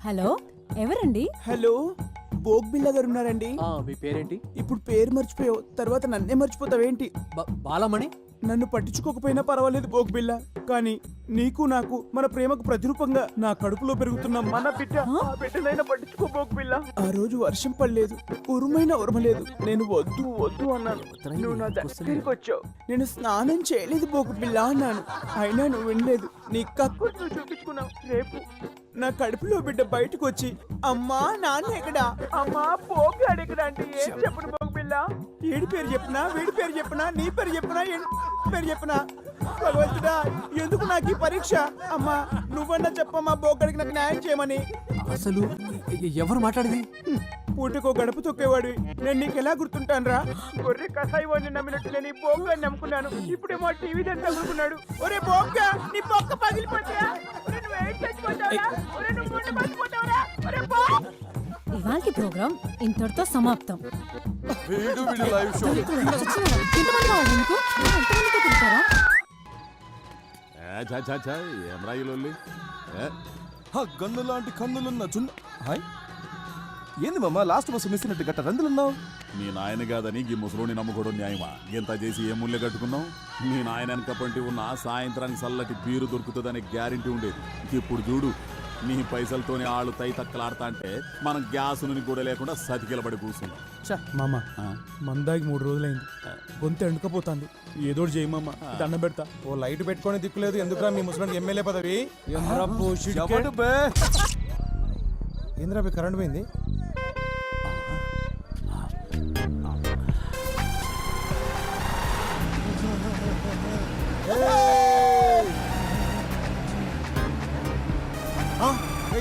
Hello, ఎవరండి? Hello, బోగ్ బిల్ల గారు ఉన్నారండి? మీ పేరేంటి? ఇప్పుడు పేరు మర్చిపోయావు, తర్వాత నన్నే మర్చిపోతావేంటి? బాలమణి. నన్ను పట్టించుకోకపోయినా పర్వాలేదు బోగ్ బిల్ల, కానీ నీకు నాకు మన ప్రేమకు ప్రతిరూపంగా నా కడుపులో పెరుగుతున్న మన బిడ్డ, ఆ బిడ్డనైనా పట్టించుకో బోగ్ బిల్ల. ఆ రోజు వర్షం పడలేదు, ఉరుమైనా ఉరమలేదు, నేను వద్దు వద్దు అన్నాను, నువ్వు నా దగ్గరికి వచ్చావు. నేను స్నానం చేయలేదు బోగ్ బిల్ల అన్నాను, అయినా నువ్వు వినలేదు. నీ కక్కు నువ్వు చూపించుకున్నావు. రేపు నా కడుపులో బిడ్డ బయటకు వచ్చి అమ్మా నాన్న ఎక్కడా, అమ్మా పోగాడు ఎక్కడ అంటే ఏం చెప్పను బోగ్ బిల్ల? ఏడి పేరు చెప్పినా, వీడి పేరు చెప్పినా, నీ పేరు చెప్పినా, పేరు చెప్పినా, భగవంతుడా ఎందుకు నాకు ఈ పరీక్ష? అమ్మా నువ్వన్నా చెప్పమ్మా బోగడికి నాకు న్యాయం చేయమని. అసలు ఎవరు మాట్లాడేది? పూటకో గడప తొక్కేవాడు నేను నీకు ఎలా గుర్తుంటాను రా? గొర్రె కసాయి వాడిని నమ్మినట్టు నేను ఈ బోగ్గాని నమ్ముకున్నాను, ఇప్పుడేమో టీవీ దాన్ని తగులుకున్నాడు. ఒరే బోగ్గా, నీ పొక్క పగిలిపోతాయా? ఇవాల్టి ప్రోగ్రాం ఇంతటితో సమాప్తం. గన్ను లాంటి కన్నులున్న చున్న. హాయ్, ఏంది మామ లాస్ట్ బస్సు మిస్ అయినట్టు గట్ట రందులున్నావు? మీ నాయన కాదని ఈ ముసలోని నమ్ముకోవడం న్యాయమా? ఎంత చేసి ఏ ముళ్ళే కట్టుకున్నావు? మీ నాయన వెనకపంటి ఉన్న సాయంత్రానికి చల్లటి బీరు దొరుకుతుందనే గ్యారెంటీ ఉండేది. ఇప్పుడు చూడు, నీ పైసలతోని ఆళ్ళు తై తక్కలాడతా అంటే మనం గ్యాస్ నుండి కూడా లేకుండా సతికిలబడి కూర్చున్నాం. మామ మందాకి 3 రోజులైంది, గొంతు ఎండుకపోతుంది, ఏదోటి చేయి మామ, దండం పెడతా. ఓ లైట్ పెట్టుకొని దిక్కులేదు, ఎందుకురా మీ ముసలానికి ఎమ్మెల్యే పదవి? ఏంద్రా మీ కరెంట్ పోయింది?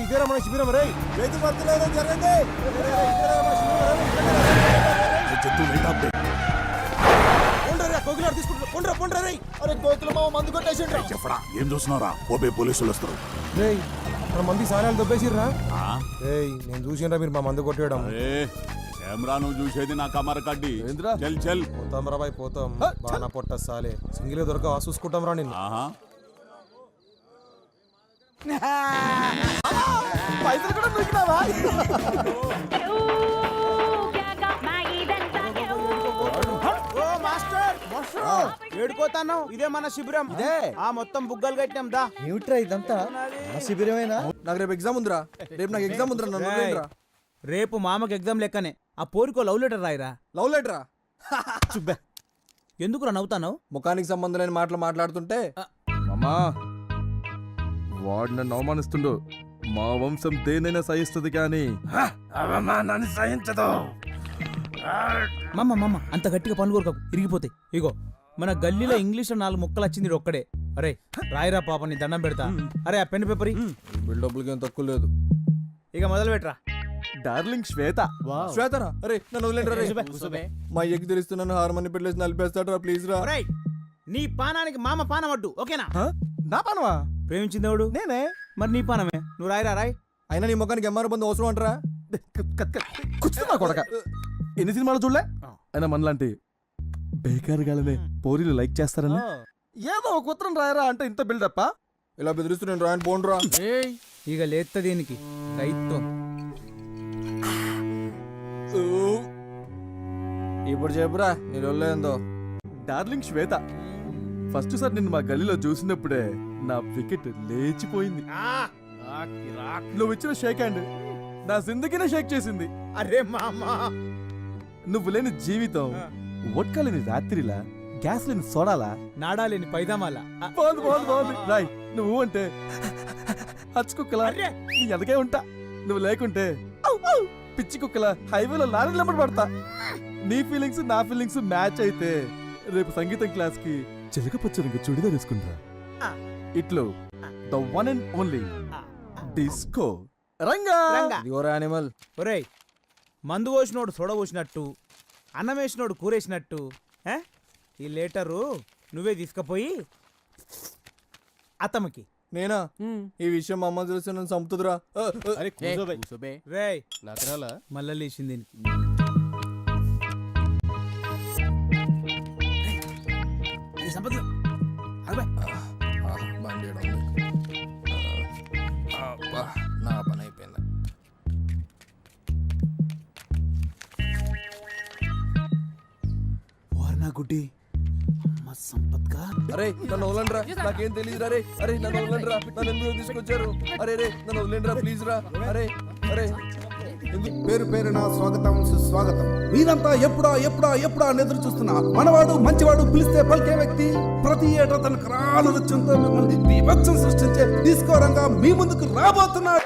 ఇదేరా మన శిబిరం రే, రైతు భర్తలేదో జరగండి. చెప్పడా ఏం చూస్తున్నారా? ఓబే పోలీసులు వస్తారు. మన మంది సారాలు దొబ్బేసిర్రా? నేను చూసినరా మీరు మా మందు కొట్టేయడం? కెమెరా నువ్వు చూసేది నా కమర కడ్డి. చల్ చల్ పోతాం రా బాయ్, పోతాం. బాగా పొట్ట సాలే సింగిల్ దొరక చూసుకుంటాం రా నిన్ను. పైసలు కూడా దొరికినావా? ఏడుకోతాను, ఇదే మన శిబిరం. ఇదే ఆ మొత్తం బుగ్గలు కట్టినాం దా. ఏమిట్రా ఇదంతా? శిబిరమేనా? నాకు రేపు ఎగ్జామ్ ఉందిరా. రేపు మామకి ఎగ్జామ్ లెక్కనే. ఆ పోరికో లవ్ లెటర్ రాయిరా. లవ్ లెటరా? చుబ్బే, ఎందుకురా నవ్వుతాను? ముఖానికి సంబంధం లేని మాటలు మాట్లాడుతుంటే. అమ్మా, వాడు నన్ను అవమానిస్తుండు. మా వంశం దేనైనా సహిస్తుంది కానీ అవమానాన్ని సహించదు. మమ్మ అంత గట్టిగా పనులు కోరుకోకు, ఇరిగిపోతాయి. ఇగో మన గల్లీలో ఇంగ్లీష్ లో 4 ముక్కలు వచ్చింది ఒక్కడే. అరే రాయిరా పాప, నీ దండం పెడతా. అరే ఆ పెన్ పేపర్ బిల్డప్లకి ఏం తక్కువ లేదు. ఇక మొదలు పెట్టరా. డార్లింగ్ శ్వేత. శ్వేతరా? అరే నన్ను వదిలేండి. మా ఎగ్గు తెలుస్తున్నాను, హార్మోని పెట్టలేసి నలిపేస్తాడరా ప్లీజ్ రా. నీ పానానికి మామ పానం అడ్డు, ఓకేనా? నా పానమా? ప్రేమించింది ఎవడు? నేనే. మరి నీ పానమే, నువ్వు రాయిరా రాయ్. అయినా నీ ముఖానికి ఎంఆర్ బంధు అవసరం అంటారా? కూర్చున్నా కొడక. ఎన్ని సినిమాలు చూడలే? అయినా మనలాంటి బేకారుగాలనే పోరీలు లైక్ చేస్తారని ఏదో ఒక ఉత్తరం రాయరా అంటే ఇంత బిల్డప్. ఇలా బెదిరిస్తున్నాను, రాయని పోండ్రా. ఇక లేత్త దీనికి రైతం. ఇప్పుడు చెప్పురా నీ ఏందో. డార్లింగ్ శ్వేత, ఫస్ట్ సార్ నిన్ను మా గల్లీలో చూసినప్పుడే నా వికెట్ లేచిపోయింది. నువ్వు ఇచ్చిన షేక్ హ్యాండ్ నా జిందగీనే షేక్ చేసింది. అరే మామా, నువ్వు లేని జీవితం, వడ్కా లేని రాత్రిలా, గ్యాస్ లేని సోడాలా, నాడా లేని పైదామాల. బాగుంది రాయ్. నువ్వు అంటే హచ్చుకుక్కలా నీ ఎదగే ఉంటా. నువ్వు లేకుంటే పిచ్చి కుక్కలా హైవేలో లారీ లెంబడి పడతా. నీ ఫీలింగ్స్ నా ఫీలింగ్స్ మ్యాచ్ అయితే రేపు సంగీతం క్లాస్ కి చిలకపచ్చ రంగు చుడిదార్ వేసుకుంటా. ఇట్లు the one and only disco Ranga. Animal. ఒరేయ్, మందు పోసినోడు సొడ పోసినట్టు, అన్నం వేసినోడు కూరేసినట్టు ఈ లెటరు నువ్వే తీసుకుపోయి అతమకి. నేనా? ఈ విషయం మా అమ్మ తెలిసి నన్ను చంపుతుందిరా. రేయ్ మళ్ళీ లేచింది. నా పని అయిపోయింది. గుడ్డి అమ్మ సంపత్గా అరే నన్ను వదలండి రా, నాకేం తెలియదు రే. అరే నన్ను వదలండి రా, నన్ను ఎందుకు తీసుకొచ్చారు? అరే రే నన్ను వదలండి రా ప్లీజ్ రా. అరే అరే పేరు పేరున స్వాగతం సుస్వాగతం. మీరంతా ఎప్పుడా ఎప్పుడా ఎప్పుడా అని ఎదురు చూస్తున్నా మనవాడు మంచివాడు పిలిస్తే పలికే వ్యక్తి ప్రతి ఏటా తన కరాల నృత్యంతో మిమ్మల్ని బీభత్సం సృష్టించే తీసుకోరంగా మీ ముందుకు రాబోతున్నాడు.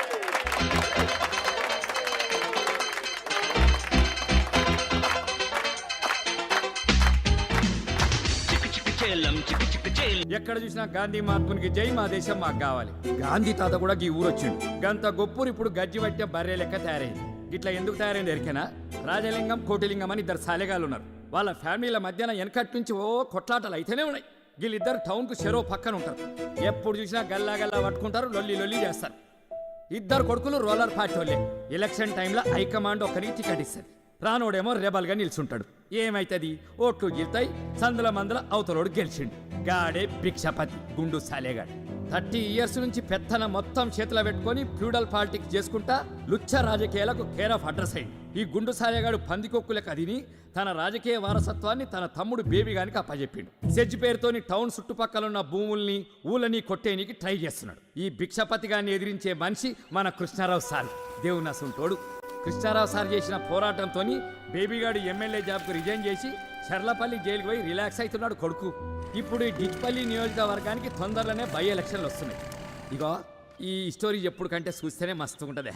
ఎక్కడ చూసినా గాంధీ మహాత్మునికి జై, మా దేశం మాకు కావాలి. గాంధీ తాత కూడా ఈ ఊరు వచ్చిండు. గంత గొప్పూరు ఇప్పుడు గజ్జి పట్టే బర్రె లెక్క తయారైంది. ఇట్లా ఎందుకు తయారైంది ఎరికేనా? రాజలింగం కోటిలింగం అని ఇద్దరు సాలెగాలు ఉన్నారు. వాళ్ళ ఫ్యామిలీల మధ్యన వెనకటి నుంచి కొట్లాటలు అయితేనే ఉన్నాయి. వీళ్ళిద్దరు టౌన్ కు చెరో పక్కన ఉంటారు. ఎప్పుడు చూసినా గల్లా గల్లా పట్టుకుంటారు, లొల్లి లొల్లి చేస్తారు. ఇద్దరు కొడుకులు రోలర్ పార్టీ వాళ్ళే. ఎలక్షన్ టైంలో హైకమాండ్ ఒకరికి టికెట్ ఇస్తుంది. రానోడేమో రెబల్గా నిల్చుంటాడు. ఏమైతుంది? ఓట్లు గిల్తాయి, సందుల మందుల అవతలోడు గెలిచిండు. గాడే భిక్షపతి గుండు సాలేగాడు. 30 years నుంచి పెత్తన మొత్తం చేతిలో పెట్టుకొని ఫ్యూడల్ పాలిటిక్స్ చేసుకుంటా లుచ్చ రాజకీయాలకు కేర్ ఆఫ్ అడ్రస్ అయింది. ఈ గుండు సాలేగాడు పందికొక్కులకు అదిని తన రాజకీయ వారసత్వాన్ని తన తమ్ముడు బేబీ గానికి అప్పచెప్పిండు. సెజ్ పేరుతోని టౌన్ చుట్టుపక్కల ఉన్న భూముల్ని ఊళ్ళని కొట్టేనికి ట్రై చేస్తున్నాడు. ఈ భిక్షపతి గారిని ఎదిరించే మనిషి మన కృష్ణారావు సార్. దేవుని అసంటోడు. కృష్ణారావు సార్ చేసిన పోరాటంతో బేబీగాడు ఎమ్మెల్యే జాబ్కు రిజైన్ చేసి చర్లపల్లి జైలుకు పోయి రిలాక్స్ అవుతున్నాడు కొడుకు. ఇప్పుడు ఈ డిచ్పల్లి నియోజకవర్గానికి తొందరలోనే బై ఎలక్షన్లు వస్తున్నాయి. ఇగో ఈ స్టోరీ ఎప్పుడు కంటే చూస్తేనే మస్తు ఉంటుంది.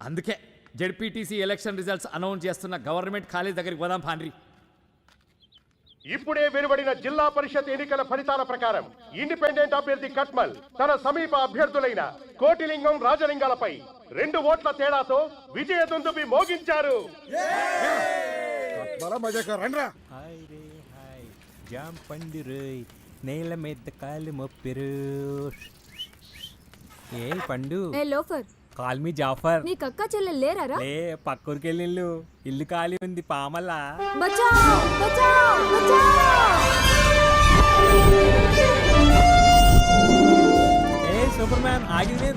అందుకే జెడ్పీటీసీ ఎలక్షన్ రిజల్ట్స్ అనౌన్స్ చేస్తున్న గవర్నమెంట్ కాలేజ్ దగ్గరికి పోదాం పాండ్రి. ఇప్పుడే వెలువడిన జిల్లా పరిషత్ ఎన్నికల ఫలితాల ప్రకారం ఇండిపెండెంట్ అభ్యర్థి కట్మల్ తన సమీప అభ్యర్థులైన కోటిలింగం, రాజలింగాలపై 2 ఓట్ల తేడాతో విజయ దుందుబి మోగించారు. జాం పండురు నేల మీద కాలు మొప్పిరు. ఏ పండు లోఫర్ కాల్ మీ జాఫర్. నీకు అక్క చెల్లెలు లేరారా? లే పక్కూరికి వెళ్ళిళ్ళు, ఇల్లు ఖాళీ ఉంది పామల్లా. బచావ్ బచావ్ బచావ్. ఏ సూపర్ మ్యాన్ ఆగింది.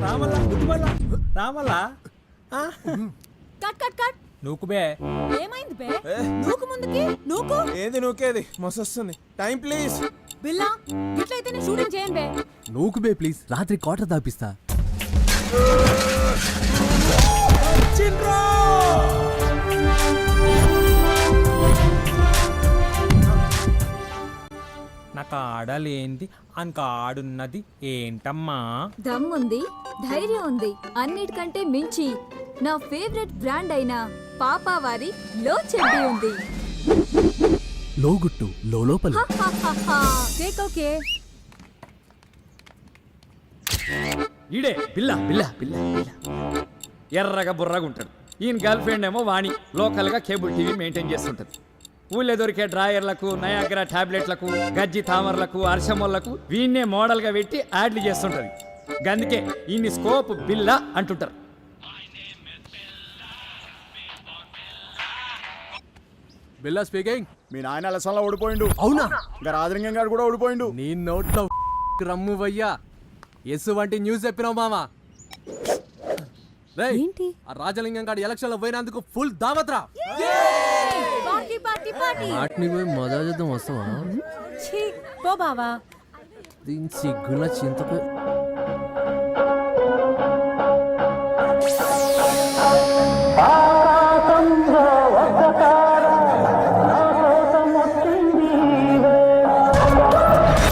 రామల్లా గుద్దుమల్లా రామల్లా. Cut cut cut. నూకు బే. ఏమైంది బే? నూకు ముందుకి నూకు. ఏది నూకేది మొసొస్తుంది. Time please. బిల్లా ఇట్లయితేనే షూటింగ్ చేయండి బే. నూకు బే ప్లీజ్, రాత్రి క్వార్టర్ దాపిస్తా. నాకు ఆడలేంది అంక ఆడున్నది ఏంటమ్మా? దమ్ముంది, ధైర్యం ఉంది, అన్నిటికంటే మించి నా ఫేవరెట్ బ్రాండ్ అయిన పాపావారి లో చెడ్డీ ఉంది. లోగుట్టు లోపల. Take okay. ఈడే బిల్ల బిల్ల బిల్ల బిల్ల. ఎర్రగా బుర్రగా ఉంటాడు. ఈయన గర్ల్ ఫ్రెండ్ ఏమో వాణి లోకల్గా కేబుల్ టీవీ మెయింటైన్ చేస్తుంటుంది. ఊళ్ళో దొరికే డ్రాయర్లకు, నయాగ్రా టాబ్లెట్లకు, గజ్జి తామర్లకు, అర్షమోళ్లకు వీన్నే మోడల్గా పెట్టి యాడ్లు చేస్తుంటుంది. గందుకే ఈయన్ని స్కోప్ బిల్ల అంటుంటారు. బిల్లా స్పీకింగ్. మీ నాయన అలసంలో ఓడిపోయిండు. అవునా? ఇంకా రాజలింగం గారు కూడా ఓడిపోయిండు. నీ నోట్లో రమ్ము వయ్యా. ఎస్ వంటి న్యూస్ చెప్పినావు మామా. రేయ్, ఏంటి? ఆ రాజలింగం గారు ఎలక్షన్ లో పోయినందుకు ఫుల్ దావత్రా. Party party party. వాటిని పోయి మజా చేద్దాం వస్తావా? ఛీ పో బావా. దీని సిగ్గున చింతకు.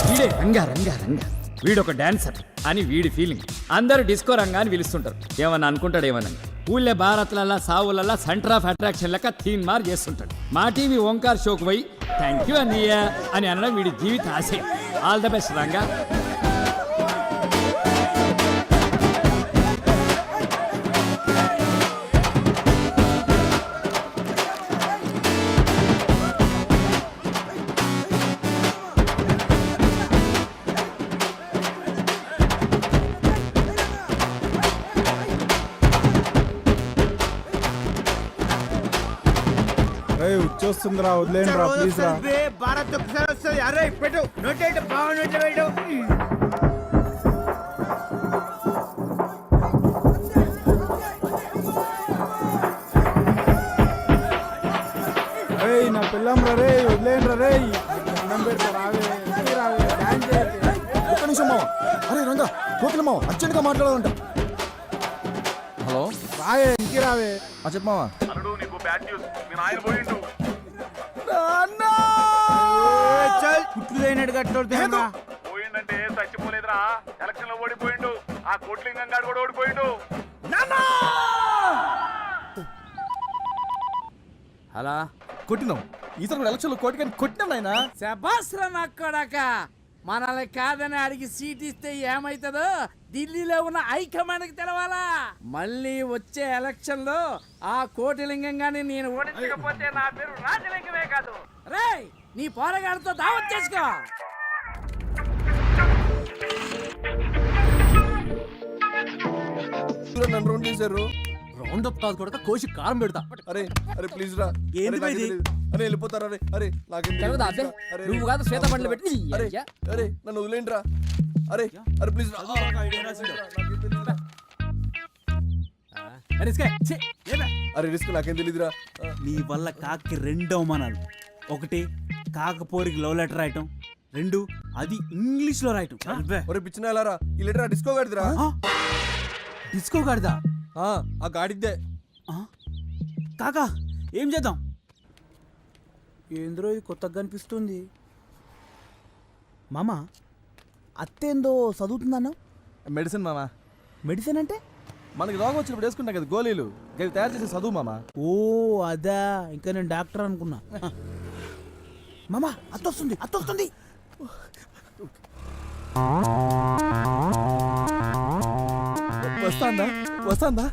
వీడే రంగా రంగా రంగా, వీడొక డాన్సర్ అని వీడి ఫీలింగ్. అందరూ డిస్కో రంగా అని పిలుస్తుంటారు. ఏమన్నా అనుకుంటాడు ఏమన్నా. ఊళ్ళే భారత్లల్లా సావులల్లా సెంటర్ ఆఫ్ అట్రాక్షన్ లెక్క తీన్ మార్ చేస్తుంటాడు. మా టీవీ ఓంకార్ షోకు పోయి థ్యాంక్ యూ అన్నయ్య అని అనడం వీడి జీవిత ఆశయం. All the best Ranga. వచ్చేస్తుందిరా, వదిలేండి రా ప్లీజ్ రా. భారత్ ఒకసారి వస్తుంది. అరే పెట్టు నోట్ బాగున్నట్లు పెట్టు. నా పిల్లం రే, వదిలేయండి రే దండం పెడతా రావే రావే డాన్స్ చేయకే. ఒక్క నిమిషం మామ. అరే రంగా కోకిల మామ అర్జెంట్ గా మాట్లాడాలంట. హలో రావే ఇంకి రావే. చెప్పు మామ. కుట్లు అయినట్టు కట్టోడుతున్నా పోయిందంటే చచ్చిపోలేదురా, ఎలక్షన్ లో ఓడిపోయిండు. ఆ కోట్లింగం గారు కూడా ఓడిపోయిండు. అలా కొట్టినాం ఈసారి కూడా ఎలక్షన్ లో కోటి కొట్టినాం నాయనా. శబాస్రా నక్కడాక మనల్ని కాదని అడిగి సీట్ ఇస్తే ఏమైతుందో ఢిల్లీలో ఉన్న హైకమాండ్కి తెలవాలా. మళ్ళీ వచ్చే ఎలక్షన్ లో ఆ కోటిలింగం గాని నేను ఓడించకపోతే నా పేరు రాజలింగమే కాదు. రేయ్ నీ పోరగాడితో దావత్ చేసుకో. నన్ను రౌండ్ చేశారు. రౌండ్ అప్ కాదు కూడా కోసి కారం పెడతా. అరే అరే ప్లీజ్ రా. ఏంది అరే, ఇది? అరే వెళ్ళిపోతారా? అరే అరే నాకేం తెలవదా తెలీదు. అబ్బే? అరే, నువ్వు కాదు శ్వేత బండ్లు పెట్టి నీ అరే అయ్యా. అరే నన్ను వదిలేండి రా. అరే అరే ప్లీజ్ రా. అరే రిస్క్ నాకేం తెలీదురా. నీ వల్ల కాకి 2 అవమానాలు. 1 కాకపోరికి లవ్ లెటర్ రాయటం, 2 అది ఇంగ్లీష్ లో రాయటం. ఒరే పిచ్చిన వెళ్ళారా ఈ లెటర్ డిస్కో గాడిదిరా. డిస్కో గాడిదా? ఆ గాడిద్దే. కాకా ఏం చేద్దాం? ఏంద్రో ఇది కొత్తగా కనిపిస్తుంది. మామ అత్తేందో చదువుతుందన్నా? మెడిసిన్ మామా. మెడిసిన్ అంటే? మనకి రోగం వచ్చినప్పుడు వేసుకుంటాం కదా గోళీలు, అవి తయారు చేసే చదువు మామా. ఓ అదా, ఇంకా నేను డాక్టర్ అనుకున్నా. మామ అత్తొస్తుంది అత్తొస్తుంది. వస్తాందా వస్తాందా?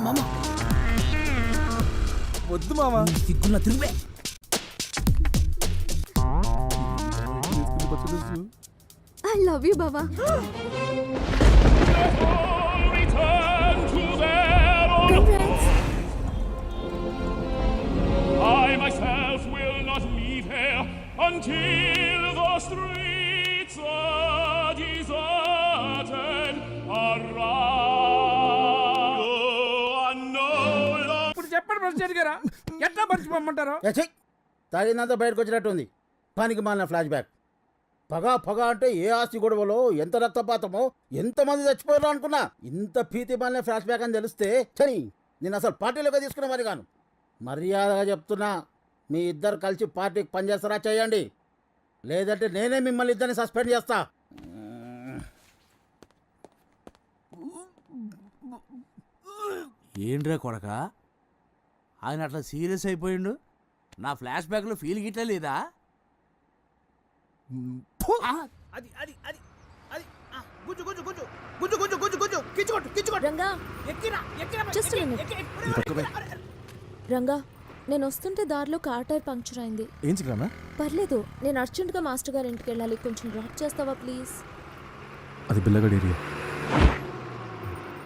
మామ వద్దు మామా. సిగ్గున్న తిరుగే. ఐ లవ్ యూ బావా. I myself will not leave here until the streets are deserted. ఇప్పుడు చెప్పండి ప్రెసిడెంట్ గారా, ఎట్లా మర్చిపోమంటారు? తాగిందంతా బయటకు వచ్చినట్టుంది. పనికి మాలిన ఫ్లాష్ బ్యాక్. పగ అంటే ఏ ఆస్తి గొడవలో ఎంత రక్తపాతమో ఎంతమంది చచ్చిపోయారో అనుకున్నా. ఇంత భీతి మాలిన ఫ్లాష్ బ్యాక్ అని తెలిస్తే చని నేను అసలు పార్టీలోకి తీసుకున్న మరి కాను. మర్యాదగా చెప్తున్నా, మీ ఇద్దరు కలిసి పార్టీకి పనిచేస్తారా చేయండి, లేదంటే నేనే మిమ్మల్ని ఇద్దరిని సస్పెండ్ చేస్తా. ఏంట్రా కొడక, ఆయన అట్లా సీరియస్ అయిపోయిండు? నా ఫ్లాష్ బ్యాక్ లో ఫీల్ గిట్లా లేదా? అది అది అది అది గుజ్జు గుజ్జు గుజ్జు గుజ్జు గుజ్జు గుజ్జు గుజ్జు కిచ్చుకొట్టు కిచ్చుకొట్టు. Ranga ఎక్కిరా ఎక్కిరా. Just a minute. Ranga నేను వస్తుంటే దారిలో కార్ టైర్ పంక్చర్ అయింది. ఏం చిక్రానా? పర్లేదు, నేను అర్జెంటుగా మాస్టర్ గారి ఇంటికి వెళ్ళాలి. కొంచెం డ్రాప్ చేస్తావా ప్లీజ్? అది బిల్లగడ్ ఏరియా.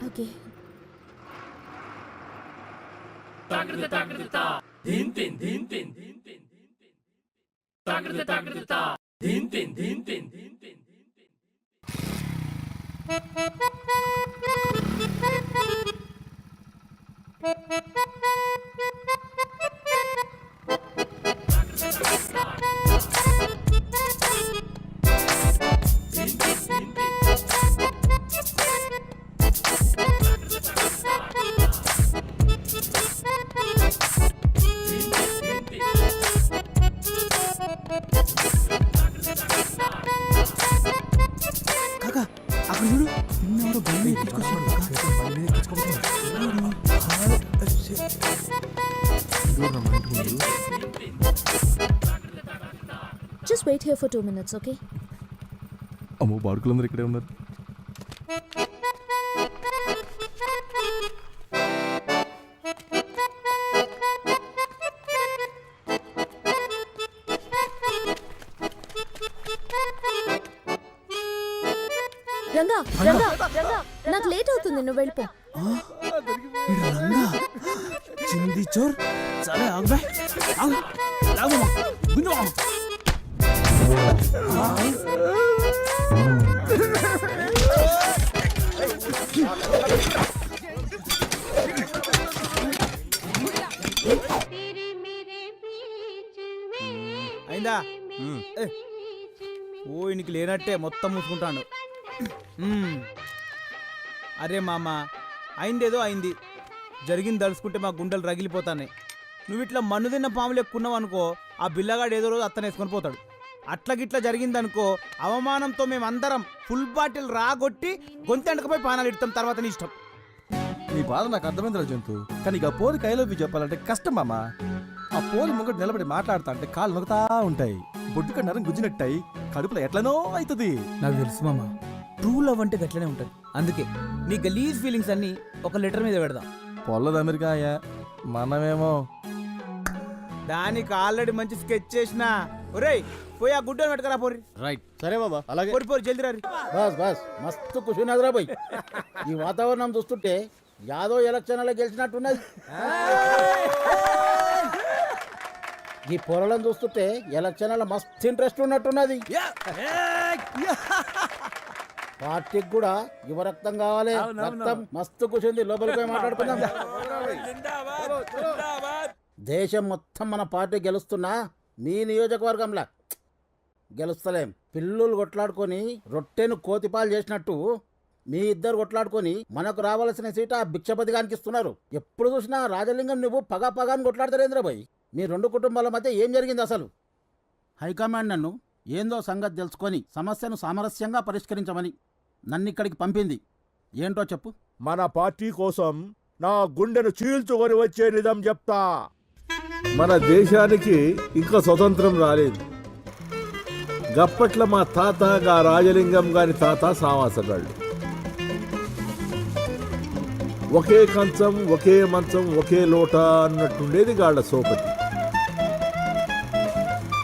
ఓకే. కాకా అక్కడ చూడు, నిన్నెవరో బండి ఎక్కించుకొస్తాడు. Just wait here for 2 minutes, okay? అమ్మో బాడుకులందరూ ఇక్కడే ఉన్నారు. రంగా రంగా రంగా, నాకు లేట్ అవుతుంది, నువ్వు వెళ్ళిపో. చింది చోర్. సరే ఆగు ఆగు లాగు గుంజు. అయిందా ఏ. ఓ ఇనికి లేనట్టే మొత్తం మూసుకుంటాడు. అరే మామ, అయిందేదో అయింది. జరిగింది తలుసుకుంటే మా గుండెలు రగిలిపోతాయి. నువ్వు ఇట్లా మన్ను తిన్న పాములు ఎక్కున్నావు అనుకో, ఆ బిల్లగాడు ఏదో రోజు అత్తనే వేసుకొని పోతాడు. అట్లా గిట్లా జరిగిందనుకో, అవమానంతో మేమందరం ఫుల్ బాటిల్ రాగొట్టి గొంతెండకపోయి పానాలు ఇడతాం. తర్వాత నీ ఇష్టం. నీ బాధ నాకు అర్థమైందిరా జంతు, కానీ ఇక పోరికి ఐ లవ్ యూ చెప్పాలంటే కష్టం మామ. ఆ పోలి ముంగడు నిలబడి మాట్లాడుతా అంటే కాళ్ళు నొక్కుతా ఉంటాయి, బొడ్డు కన్నారం గుజ్జినట్టాయి, కడుపులో ఎట్లనో అవుతుంది. నాకు తెలుసు మామ, ట్రూ లవ్ అంటే గట్లనే ఉంటుంది. అందుకే నీ గలీజ్ ఫీలింగ్స్ అన్ని ఒక లెటర్ మీద పెడదాం. పొల్లది అమెరికా అయ్యా, మనమేమో దానికి ఆల్రెడీ మంచి స్కెచ్ చేసిన. ఒరేయ్ పోయి ఆ గుడ్డలు పెట్టుకరా పోరి. రైట్. సరే బాబా, అలాగే. పోరి పోరి జల్దీ రారి. బస్ బస్ మస్తు ఖుషినదిరా పోయి. ఈ వాతావరణం చూస్తుంటే యాదో ఎలక్షన్లో గెలిచినట్టున్నది. ఈ పొరలను చూస్తుంటే ఎలక్షన్లో మస్తు ఇంట్రెస్ట్ ఉన్నట్టున్నది. పార్టీకి కూడా యువ రక్తం కావాలి. రక్తం మస్తు కూర్చుంది, లోపలికి పోయి మాట్లాడుకుందాం. దేశం మొత్తం మన పార్టీ గెలుస్తున్నా మీ నియోజకవర్గంలా గెలుస్తలేం. పిల్లులు కొట్లాడుకొని రొట్టెను కోతిపాలు చేసినట్టు మీ ఇద్దరు కొట్లాడుకొని మనకు రావాల్సిన సీట ఆ భిక్షపతిగానికి ఇస్తున్నారు. ఎప్పుడు చూసినా రాజలింగం నువ్వు పగా పగాని కొట్లాడతారేంద్రబాయ్. మీ రెండు కుటుంబాల మధ్య ఏం జరిగింది అసలు? హైకమాండ్ నన్ను ఏందో సంగతి తెలుసుకొని సమస్యను సామరస్యంగా పరిష్కరించమని నన్ను ఇక్కడికి పంపింది. ఏంటో చెప్పు. మన పార్టీ కోసం నా గుండెను చీల్చుకొని వచ్చే నిజం చెప్తా. మన దేశానికి ఇంకా స్వతంత్రం రాలేదు. గప్పట్ల మా తాత గా రాజలింగం గారి తాత సావాసగాళ్ళు. ఒకే కంచం, ఒకే మంచం, ఒకే లోట అన్నట్టుండేది గాళ్ళ సోపతి.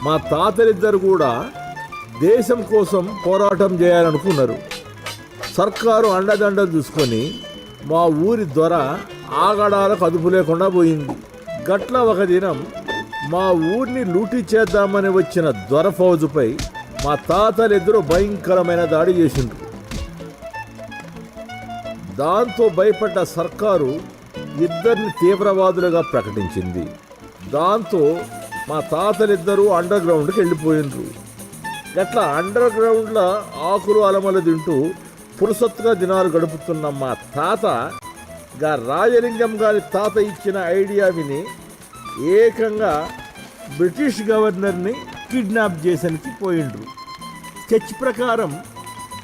మా తాతలిద్దరు కూడా దేశం కోసం పోరాటం చేయాలనుకున్నారు. సర్కారు అండదండలు చూసుకొని మా ఊరి దొర ఆగడాలకు అదుపు లేకుండా పోయింది. గట్ల ఒక దినం మా ఊరిని లూటీ చేద్దామని వచ్చిన దొర ఫౌజుపై మా తాతలిద్దరూ భయంకరమైన దాడి చేసిండ్రు. దాంతో భయపడ్డ సర్కారు ఇద్దరిని తీవ్రవాదులుగా ప్రకటించింది. దాంతో మా తాతలిద్దరూ అండర్ గ్రౌండ్కి వెళ్ళిపోయిండ్రు. గట్లా అండర్ గ్రౌండ్లో ఆకులు అలమలు తింటూ పురుసత్తుగా దినాలు గడుపుతున్న మా తాత గా రాజలింగం గారి తాత ఇచ్చిన ఐడియా విని ఏకంగా బ్రిటిష్ గవర్నర్ని కిడ్నాప్ చేసరికి పోయిండ్రు. స్కెచ్ ప్రకారం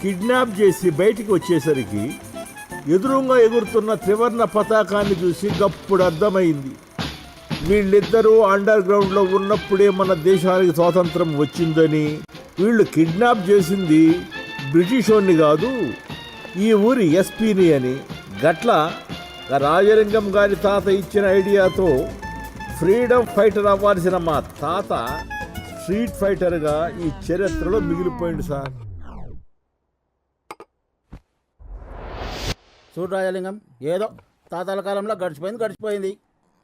కిడ్నాప్ చేసి బయటికి వచ్చేసరికి ఎదురుగా ఎగురుతున్న త్రివర్ణ పతాకాన్ని చూసి గప్పుడు అర్థమైంది, వీళ్ళిద్దరూ అండర్ గ్రౌండ్లో ఉన్నప్పుడే మన దేశానికి స్వాతంత్రం వచ్చిందని. వీళ్ళు కిడ్నాప్ చేసింది బ్రిటిష్ వాడిని కాదు, ఈ ఊరి ఎస్పీని అని. గట్ల రాజలింగం గారి తాత ఇచ్చిన ఐడియాతో ఫ్రీడమ్ ఫైటర్ అవ్వాల్సిన మా తాత స్ట్రీట్ ఫైటర్గా ఈ చరిత్రలో మిగిలిపోయింది సార్. చూడు రాజలింగం, ఏదో తాతల కాలంలో గడిచిపోయింది.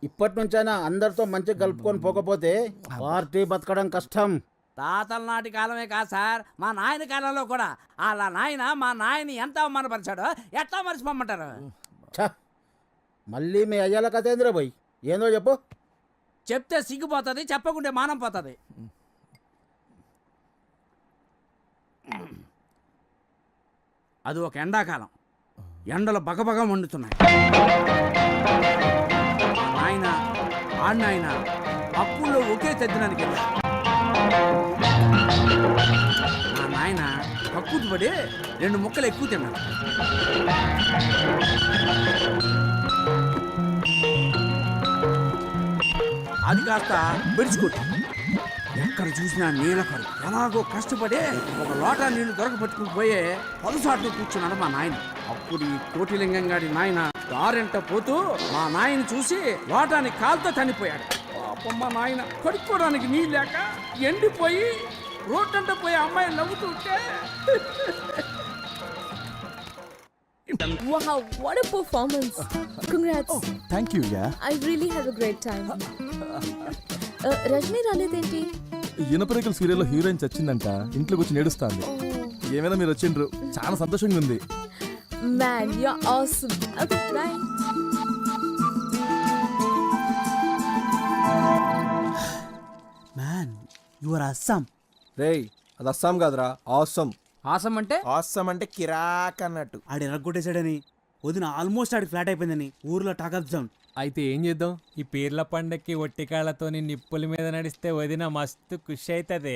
ఇప్పటి నుంచైనా అందరితో మంచిగా కలుపుకొని పోకపోతే పార్టీ బతకడం కష్టం. తాతల నాటి కాలమే కాదు సార్, మా నాయన కాలంలో కూడా అలా నాయన మా నాయని ఎంత అవమానపరిచాడో ఎట్లా మర్చిపోమంటారు? ఛ, మళ్ళీ మీ అయ్యాల కథేంద్ర పోయి ఏందో చెప్పు. చెప్తే సిగ్గుపోతుంది, చెప్పకుంటే మానం పోతుంది. అది ఒక ఎండాకాలం, ఎండలు బగబగ మండుతున్నాయి. ఆయన ఆడినాయన అప్పుల్లో ఒకే తెద్దడానికి వెళ్ళారు. మా నాయన కక్కుతు పడి 2 ముక్కలు ఎక్కువ తిన్నాడు. అది కాస్త విడిచికొట్టు. ఎక్కడ చూసినా నీళ్ళ కరు. ఎలాగో కష్టపడి ఒక లోటా నీళ్లు దొరకబట్టుకుని పోయే పలుసాట్లు కూర్చున్నాడు మా నాయన. అప్పుడు ఈ కోటిలింగం గారి నాయన దారింట పోతూ మా నాయన చూసి లోటాన్ని కాలుతో చనిపోయాడు. పాపం మా నాయన కడుక్కోవడానికి నీళ్ళు లేక ఎండిపోయి రోడ్డంట పోయి అమ్మాయి నవ్వుతుంటే. Wow, what a performance. Congrats. Thank you. Yeah, I really had a great time. Rajini రాలేదేంటి? ఇనపరేకల సీరియల్లో హీరోయిన్ చచ్చిందంట, ఇంట్లో కూర్చొని ఏడుస్తాంది. ఏమైనా మీరు వచ్చిండ్రు, చాలా సంతోషంగా ఉంది. Man, you're awesome. Okay, bye. Man, your Assam. రేయ్ అది అస్సాం కాదురా, ఆసం. ఆసం అంటే ఆసం అంటే కిరాక్ అన్నట్టు. ఆడు ఎర్రగొట్టేశాడని వదిన ఆల్మోస్ట్ ఆడికి ఫ్లాట్ అయిపోయిందని ఊర్లో టాక్ ఆఫ్ సౌండ్. అయితే ఏం చేద్దాం? ఈ పీర్ల పండక్కి ఒట్టికాళ్ళతోని నిప్పుల మీద నడిస్తే వదిన మస్తు ఖుషి అవుతుంది.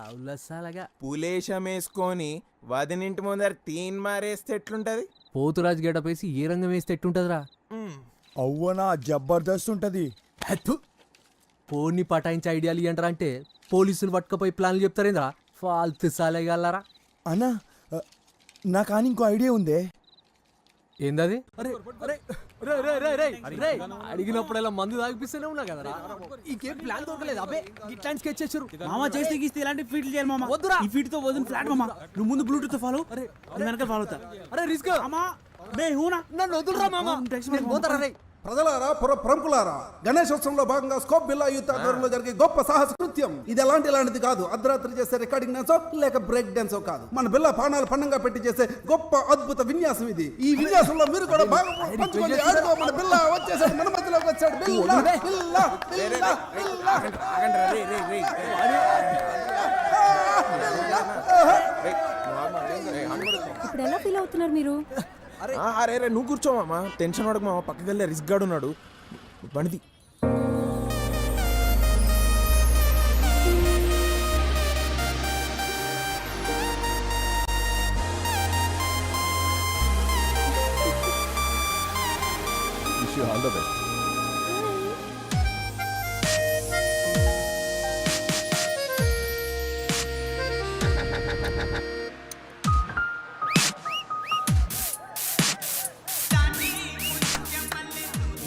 అవులసాలగా పులేశం వేసుకొని వదినింటి ముందర తీన్ మారేస్తే ఎట్లుంటది? పోతురాజు గడపేసి ఏ రంగం వేస్తే ఎట్టుంటదిరా? అవ్వనా జబర్దస్త్ ఉంటది. పోన్ని పటాయించి ఐడియాలు ఇయ్యంటారా అంటే పోలీసులు పట్టుకపోయి ప్లాన్లు చెప్తారేంద్రా? ఫాల్తు సాలేగలరా. అన్నా నా కానీ ఇంకో ఐడియా ఉందే. ఏందది? అడిగినప్పుడల్లా మందు తాగిపిస్తూనే ఉన్నా కదరా. ఇంకేం ప్లాన్ దొరకలేదు. అబ్బే ఇట్లాంటి స్కెచ్ చేసారు మామ. చేస్తే గీస్తే ఇలాంటి ఫీట్లు చేయాలి మామ. వద్దురా, ఈ ఫీట్ తో వదిన ఫ్లాట్ మామ. నువ్వు ముందు బ్లూటూత్ ఫాలో, వెనక ఫాలో అవుతా. అరే రిస్క్ మామ మే హూనా నన్ను వదులురా మామ. నేను పోతారా రే. ప్రజలారా, ప్రముఖులారా, గణేశోత్సవంలో భాగంగా స్కోప్ బిల్లా యూత్ ఆధ్వర్యంలో జరిగే గొప్ప సాహస కృత్యం ఇది. ఇలాంటిది కాదు. అర్ధరాత్రి చేసే రికార్డింగ్ డాన్సో లేక బ్రేక్ డాన్సో కాదు. మన బిల్లా పానాలు పండంగా పెట్టి చేసే గొప్ప అద్భుత విన్యాసం ఇది. ఈ విన్యాసంలో మీరు కూడా భాగం పంచుకోండి. ఆడుకో, మన బిల్లా వచ్చేసాడు, మన మధ్యలోకి వచ్చాడు. బిల్లా బిల్లా బిల్లా బిల్లా. ఇప్పుడు ఎలా ఫీల్ అవుతున్నారు మీరు? అరే నువ్వు కూర్చోమా, టెన్షన్ పడకు మామ. పక్కకి వెళ్ళే రిస్క్ గాడు ఉన్నాడు. బండిది. Wish you all the best.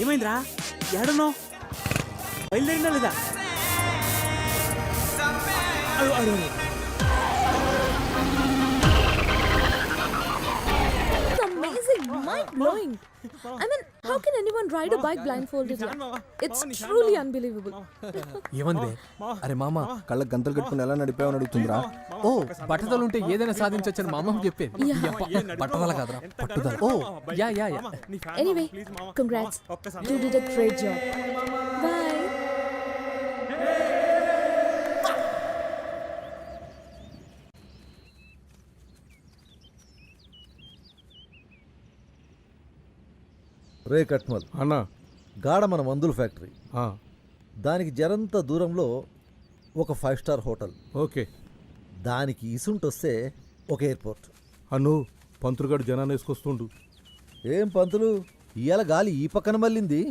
ఏమైందిరా? ఏడున్నావు? బయలుదేరిందా లేదా? It's amazing, mind-blowing. I mean, how can anyone ride a bike blindfolded? It's truly unbelievable. ఏమంది? అరే మామ, కళ్ళకి గంతలు కట్టుకుని ఎలా నడిపావని అడుగుతుందిరా. ఓ పట్టుదల ఉంటే ఏదైనా సాధించొచ్చని మా అమ్మకు చెప్పేది. పట్టుదల కాదురా, పట్టుదల. Oh yeah yeah yeah. Anyway, congrats. You did a great job. Bye. రే కట్మల్ అన్నా, గాఢ మన మందుల ఫ్యాక్టరీ, దానికి జరంత దూరంలో ఒక 5 స్టార్ హోటల్. ఓకే. దానికి ఇసుంటొస్తే ఒక ఎయిర్పోర్ట్. అను పంతులుగాడు జనాన్ని వేసుకొస్తుండు. ఏం పంతులు, ఇవాళ గాలి ఈ పక్కన మళ్ళింది.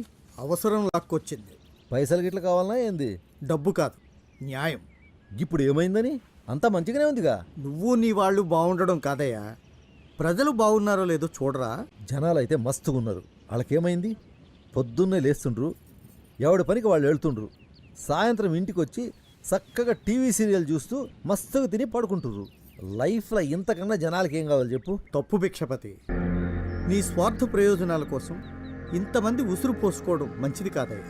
అవసరం లాక్కొచ్చింది. పైసలు గిట్ల కావాలనా ఏంది? డబ్బు కాదు, న్యాయం. ఇప్పుడు ఏమైందని? అంతా మంచిగానే ఉందిగా. నువ్వు నీ వాళ్ళు బాగుండడం కాదయ్యా, ప్రజలు బాగున్నారో లేదో చూడరా. జనాలు అయితే మస్తుగా ఉన్నారు. వాళ్ళకేమైంది? పొద్దున్నే లేస్తుండ్రు, ఎవడి పనికి వాళ్ళు వెళ్తుండ్రు. సాయంత్రం ఇంటికి వచ్చి చక్కగా టీవీ సీరియల్ చూస్తూ మస్తుగా తిని పడుకుంటుర్రు. లైఫ్లో ఇంతకన్నా జనాలకి ఏం కావాలి చెప్పు? తప్పు భిక్షపతి. నీ స్వార్థ ప్రయోజనాల కోసం ఇంతమంది ఉసురు పోసుకోవడం మంచిది కాదయ్యా.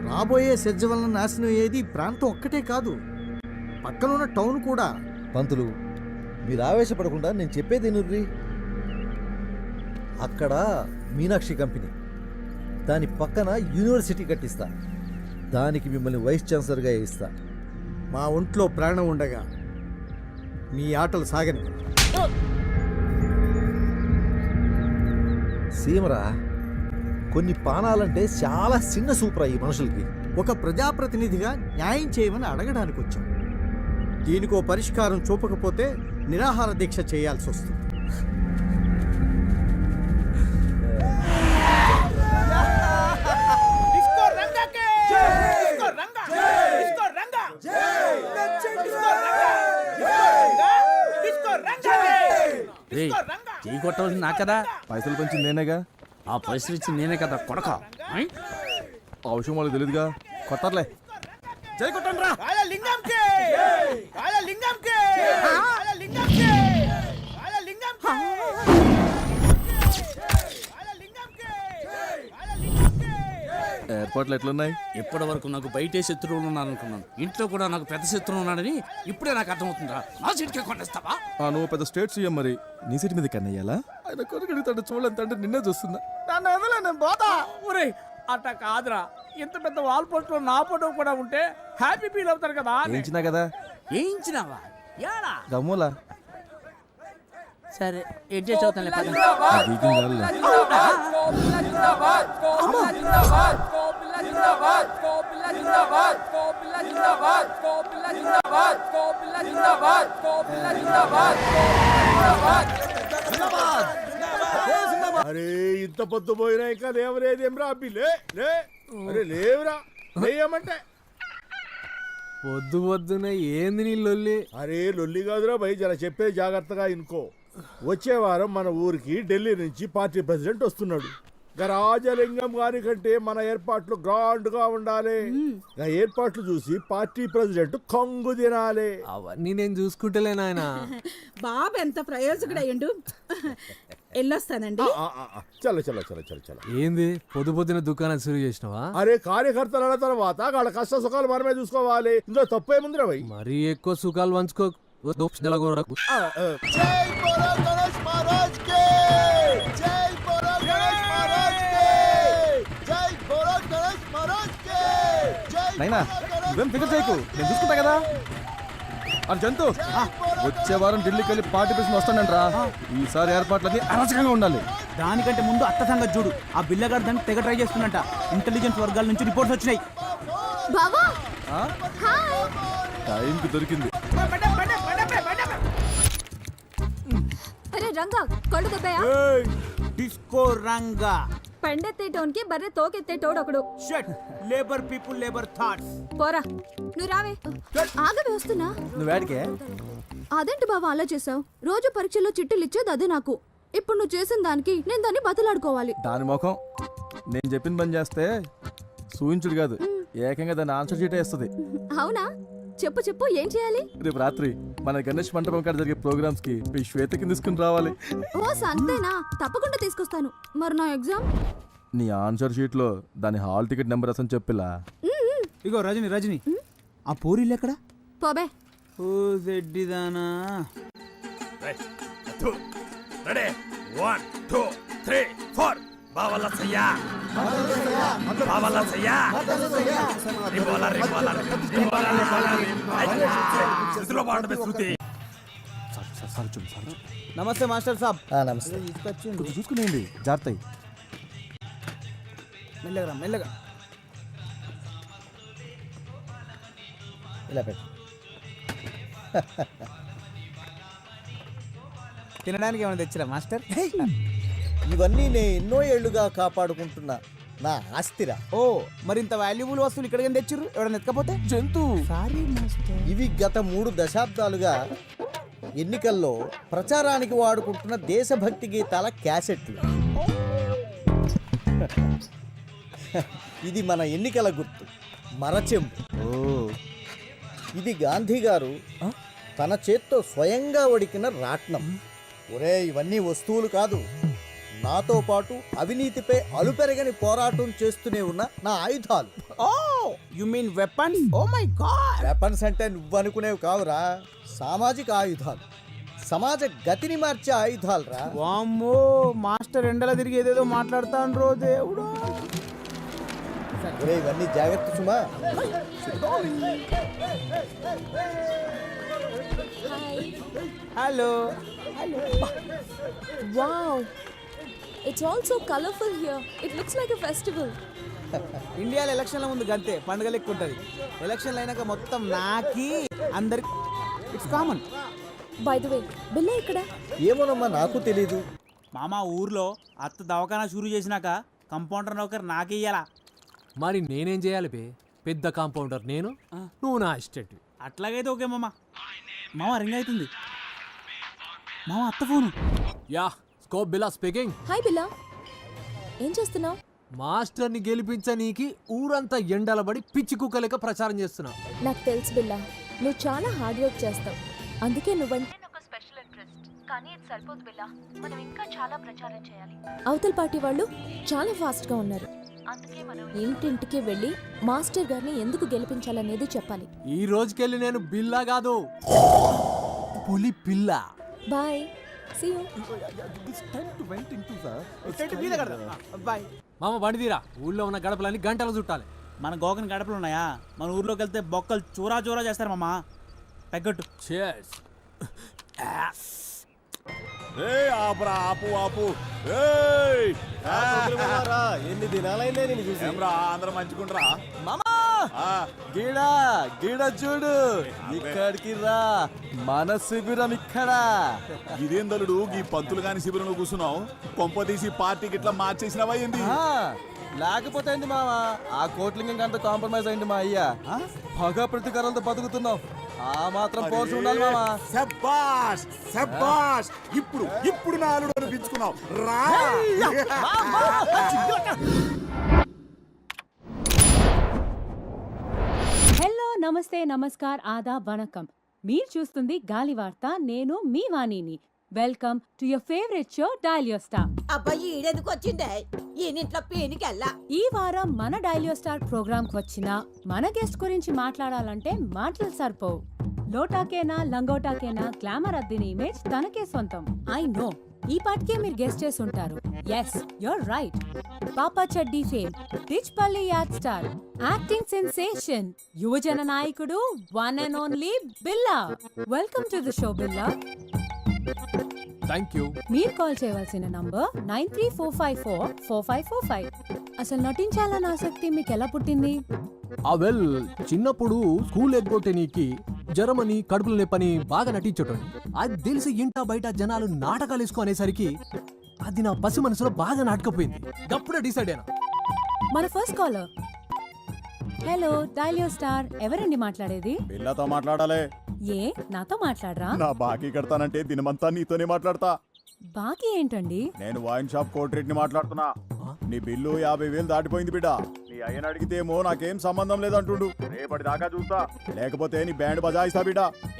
రాబోయే సెజ్జ వలన నాశనం అయ్యేది ఈ ప్రాంతం ఒక్కటే కాదు, పక్కనున్న టౌన్ కూడా. పంతులు, మీరు ఆవేశపడకుండా నేను చెప్పేది నుర్రి. అక్కడ మీనాక్షి కంపెనీ, దాని పక్కన యూనివర్సిటీ కట్టిస్తా. దానికి మిమ్మల్ని వైస్ ఛాన్సలర్గా ఇస్తా. మా ఒంట్లో ప్రాణం ఉండగా మీ ఆటలు సాగని. సీమరా, కొన్ని పానాలంటే చాలా చిన్న సూపరా ఈ మనుషులకి. ఒక ప్రజాప్రతినిధిగా న్యాయం చేయమని అడగడానికి వచ్చాం. దీనికో పరిష్కారం చూపకపోతే నిరాహార దీక్ష చేయాల్సి వస్తుంది. చెయ్యి కొట్టవలసింది నా కదా. పైసలు పెంచింది నేనేగా. ఆ పైసలు ఇచ్చి నేనే కదా కొడక. ఆ విషయం వాళ్ళకి తెలియదుగా. కొట్టారులే. జై కొట్టండి రా. ఎయిర్పోర్ట్లు ఎట్లున్నాయి? ఇప్పటి వరకు నాకు బయటే శత్రువులు ఉన్నారనుకున్నాను, ఇంట్లో కూడా నాకు పెద్ద శత్రువు ఉన్నాడని ఇప్పుడే నాకు అర్థమవుతుందా. నా సీట్కే కొట్టేస్తావా? నువ్వు పెద్ద స్టేట్ సీఎం, మరి నీ సీట్ మీద కన్నయ్యాలా? ఆయన కొడుకు అడుగుతాడు చూడాలంటే నిన్నే చూస్తున్నా. ఒరేయ్ అట్ట కాదురా, ఇంత పెద్ద వాల్ పోస్టర్ నా ఫోటో కూడా ఉంటే హ్యాపీ ఫీల్ అవుతారు కదా అని. ఏంచినా కదా వేయించినావా యాడా గమ్ములా సరే అడ్జస్ట్ అవుతాను అరే ఇంత పొద్దు పోయినా ఇంకా లేవరేదేం రా అబ్బి లే లే అరే లేవురా లేయమంటే పొద్దు పొద్దున ఏంది నీ లొల్లి? అరే లొల్లి కాదురా భయ్ జర చెప్పే జాగ్రత్తగా ఇనుకో. వచ్చే వారం మన ఊరికి ఢిల్లీ నుంచి పార్టీ ప్రెసిడెంట్ వస్తున్నాడు. రాజలింగం గారి కంటే మన ఏర్పాట్లు గ్రాండ్ గా ఉండాలి. ఏర్పాట్లు చూసి పార్టీ ప్రెసిడెంట్ కంగు తినాలి. అవన్నీ నేను చూసుకుంటలే నాయన. బాబు ఎంత ప్రయోజకుడయ్యండు. వెళ్ళొస్తానండి. చల్ల చల్ల చల్ల చల్ల చల్ల. ఏంది పొద్దు పొద్దున దుకాణం శురు చేసినావా? అరే కార్యకర్తల తర్వాత వాళ్ళ కష్ట సుఖాలు మనమే చూసుకోవాలి. ఇందులో తప్పేముందిరా భయ్? మరీ ఎక్కువ సుఖాలు పంచుకో. నైనా నువ్వేం ఫికర్ చేయకు, నేను చూసుకుంటా కదా. అది జంతు వచ్చే వారం ఢిల్లీకి వెళ్ళి పార్టీ ప్రెసిడెంట్ వస్తానంటరా. ఈసారి ఏర్పాట్లన్నీ అరాచకంగా ఉండాలి. దానికంటే ముందు అత్త సంగతి చూడు. ఆ బిల్లగాడు దాన్ని తెగ ట్రై చేస్తున్నట్ట. ఇంటెలిజెన్స్ వర్గాల నుంచి రిపోర్ట్స్ వచ్చినాయి. బావా టైంకి దొరికింది. అరే రంగా కళ్ళు దెబ్బయా? డిస్కో రంగా పెండెత్తేటోన్కి బర్రె తోకెత్తేటోడు ఒకడు. Shut labour people labour thoughts. పోరా నువ్వు రావే. ఆగవే వస్తున్నా. నువ్వేడికే? అదేంటి బావా అలా చేసావు? రోజు పరీక్షలో చిట్టులు ఇచ్చేది అదే నాకు. ఇప్పుడు నువ్వు చేసిన దానికి నేను దాన్ని బతలాడుకోవాలి. దాని ముఖం నేను చెప్పిన పని చేస్తే సూయించుడు కాదు, ఏకంగా దాన్ని ఆన్సర్ షీటే ఇస్తుంది. అవునా? చెప్పు చెప్పు ఏం చేయాలి? రేపు రాత్రి మన గణేష్ మంటపం కాడ జరిగే ప్రోగ్రామ్స్ కి మీ శ్వేతకి తీసుకుని రావాలి. ఓ సంతేనా? తప్పకుండా తీసుకొస్తాను. మరి నా ఎగ్జామ్? నీ ఆన్సర్ షీట్ లో దాని హాల్ టికెట్ నెంబర్ అసలు చెప్పిలా. ఇగో రజని రజని ఆ పూరీలు ఎక్కడ? పోబే. ఓ జెడ్డిదానా. రెడీ 1 2 3 4 బావల సయ్యా బావల సయ్యా రిబోలా రిబోలా రిబోలా ఇదిలో బాండ బెసుతి. నమస్తే మాస్టర్ సాబ్. నమస్తే. కొంచెం చూసుకునేయండి, జాగ్రత్త. మెల్లగా మెల్లగా. ఇలా పెట్టు. తినడానికి ఏమైనా తెచ్చిరా మాస్టర్? ఇవన్నీ నేను ఎన్నో ఏళ్లుగా కాపాడుకుంటున్నా నా ఆస్తిరా. ఓ మరి ఇంత వాల్యుబుల్ వస్తువులు ఇక్కడికి తెచ్చిర్రు? ఎవడన్నా ఎత్తుకపోతే? జంతు సారీ మాస్టర్. ఇవి గత 3 దశాబ్దాలుగా ఎన్నికల్లో ప్రచారానికి వాడుకుంటున్న దేశభక్తి గీతాల క్యాసెట్లు. ఇది మన ఎన్నికల గుర్తు మరచెంబు. ఇది గాంధీ గారు తన చేత్తో స్వయంగా వడికిన రాట్నం. ఒరే ఇవన్నీ వస్తువులు కాదు, నాతో పాటు అవినీతిపై అలుపెరగని పోరాటం చేస్తూనే ఉన్న నా ఆయుధాలు. Oh you mean weapons? Oh my God. Weapons అంటే నువ్వు అనుకునేవి కావురా, సామాజిక ఆయుధాలు, సమాజ గతిని మార్చే ఆయుధాలు రా. వామ్మో మాస్టర్ ఎండల తిరిగి ఏదేదో మాట్లాడుతాండ్రో దేవుడు. ఒరే ఇవన్నీ జాగ్రత్త సుమా. Hello. Wow. It's all so colorful here. It looks like a festival. ఇండియాలో ఎలక్షన్ల ముందు గంతే పండుగ లెక్క ఉంటుంది. ఎలక్షన్లు అయినాక మొత్తం నాకి అందరికి it's common. By the way, బిల్ల ఇక్కడ? ఏమోనమ్మా నాకు తెలీదు. మామ ఊర్లో అత్త దవాఖానా షురూ చేసినాక కంపౌండర్ నౌకర్ నాకే ఇయ్యాలా. మరి నేనేం చేయాలి బే? పెద్ద కాంపౌండర్ నేను, నువ్వు నా అసిస్టెంట్. అట్లాగైతే ఓకే మామ. మామ రింగ్ అవుతుంది. మామ అత్త ఫోను. యా స్కోప్ బిల్లా స్పీకింగ్. హాయ్ బిల్లా, ఏం చేస్తున్నావు? మాస్టర్ని గెలిపించనీకి ఊరంతా ఎండలబడి పిచ్చి కుక్కలేక ప్రచారం చేస్తున్నా. నాకు తెలుసు బిల్లా, నువ్వు చాలా హార్డ్ వర్క్ చేస్తావు. అందుకే నువ్వంటే ఒక స్పెషల్ ఇంట్రెస్ట్. కానీ ఇది సరిపోదు బిల్లా, మనం ఇంకా చాలా ప్రచారం చేయాలి. అవతల పార్టీ వాళ్ళు చాలా ఫాస్ట్గా ఉన్నారు. అందుకే మనం ఇంటింటికి వెళ్ళి మాస్టర్ గారిని ఎందుకు గెలిపించాలనేది చెప్పాలి. ఈ రోజుకెళ్ళి నేను బిల్లా కాదు, పులి పిల్ల. Bye, see you. బాయ్. మామ బండి తీరా, ఊళ్ళో ఉన్న గడపలన్నీ గంటలు చుట్టాలి. మన గోకని గడపలు ఉన్నాయా? మన ఊర్లోకి వెళ్తే బొక్కలు చూరా చూరా చేస్తారు మామ. తగ్గట్టు. ఆపురా, ఆపు ఆపు. ఏయ్! ఎన్ని దినాలైందే నేను చూసి. ఏమ్రా, అందరూ మంచుకుంటారా? మామా గీడా గీడ చూడు, ఇక్కడికి రా, మన శిబిరం ఇక్కడ. ఇదేందలుడు ఈ పంతులు గాని శిబిరంలో కూర్చున్నావు? కొంప తీసి పార్టీకి ఇట్లా మార్చేసినవా ఏంది? లేకపోతే ఏంది మామ, ఆ కోట్లింగం అంతా కాంప్రమైజ్ అయింది మా అయ్యా. పగ ప్రతీకారాలతో బతుకుతున్నావు, ఆ మాత్రం పోర్చి ఉండాలి మామ. శబ్బాష్ శబ్బాష్, ఇప్పుడు నా అల్లుడు అనిపించుకున్నావు రా. హలో, నమస్తే, నమస్కార్, ఆదాబ్, వణకం. మీరు చూస్తుంది గాలి వార్త. నేను మీ వాణిని. Welcome to your favourite show dial your star. అబ్బాయి ఈడెందుకు వచ్చిందే? ఈయనింట్లో పేనికెళ్ళా. ఈ వారం మన డయల్ యువర్ స్టార్ ప్రోగ్రామ్ కు వచ్చిన మన గెస్ట్ గురించి మాట్లాడాలంటే మాటలు సరిపోవు. లోటాకేనా లంగోటాకేనా గ్లామర్ అద్దిన ఇమేజ్ తనకే సొంతం. ఐ నో, ఈ పాటికే మీరు గెస్ట్ చేసి ఉంటారు. Yes, you're right. పాపా చెడ్డీ ఫేమ్, రిచ్ పల్లి యాడ్ స్టార్, యాక్టింగ్ సెన్సేషన్, యువజన నాయకుడు, one and only Billa. Welcome to the show Billa. Thank you. మీరు కాల్ చేయవలసిన నంబర్ 9345445545. అసలు నటించాలన్న ఆసక్తి మీకు ఎలా పుట్టింది? వెల్, చిన్నప్పుడు స్కూల్ ఎగ్గొట్టే నీకి జ్వరమని కడుపులు నొప్పని బాగా నటించటం. అది తెలిసి ఇంటా బయట జనాలు నాటకాలు వేసుకునేసరికి అది నా పసి మనసులో బాగా నాటకపోయింది. అప్పుడే డిసైడ్ అయినా. మన first caller. Hello, dial your star. ఎవరండి మాట్లాడేది? పిల్లతో మాట్లాడాలి. ఏ, నాతో మాట్లాడరా? నా బాకీ కడతానంటే దినమంతా నీతోనే మాట్లాడతా. బాకీ ఏంటండి? నేను వైన్ షాప్ కోట్రేట్ని మాట్లాడుతున్నా. నీ బిల్లు 50,000 దాటిపోయింది బిడ్డ. నీ అయ్యని అడిగితేమో నాకేం సంబంధం లేదంటుండు. రేపటి దాకా చూస్తా, లేకపోతే నీ బ్యాండ్ బజాయిస్తా బిడ్డ.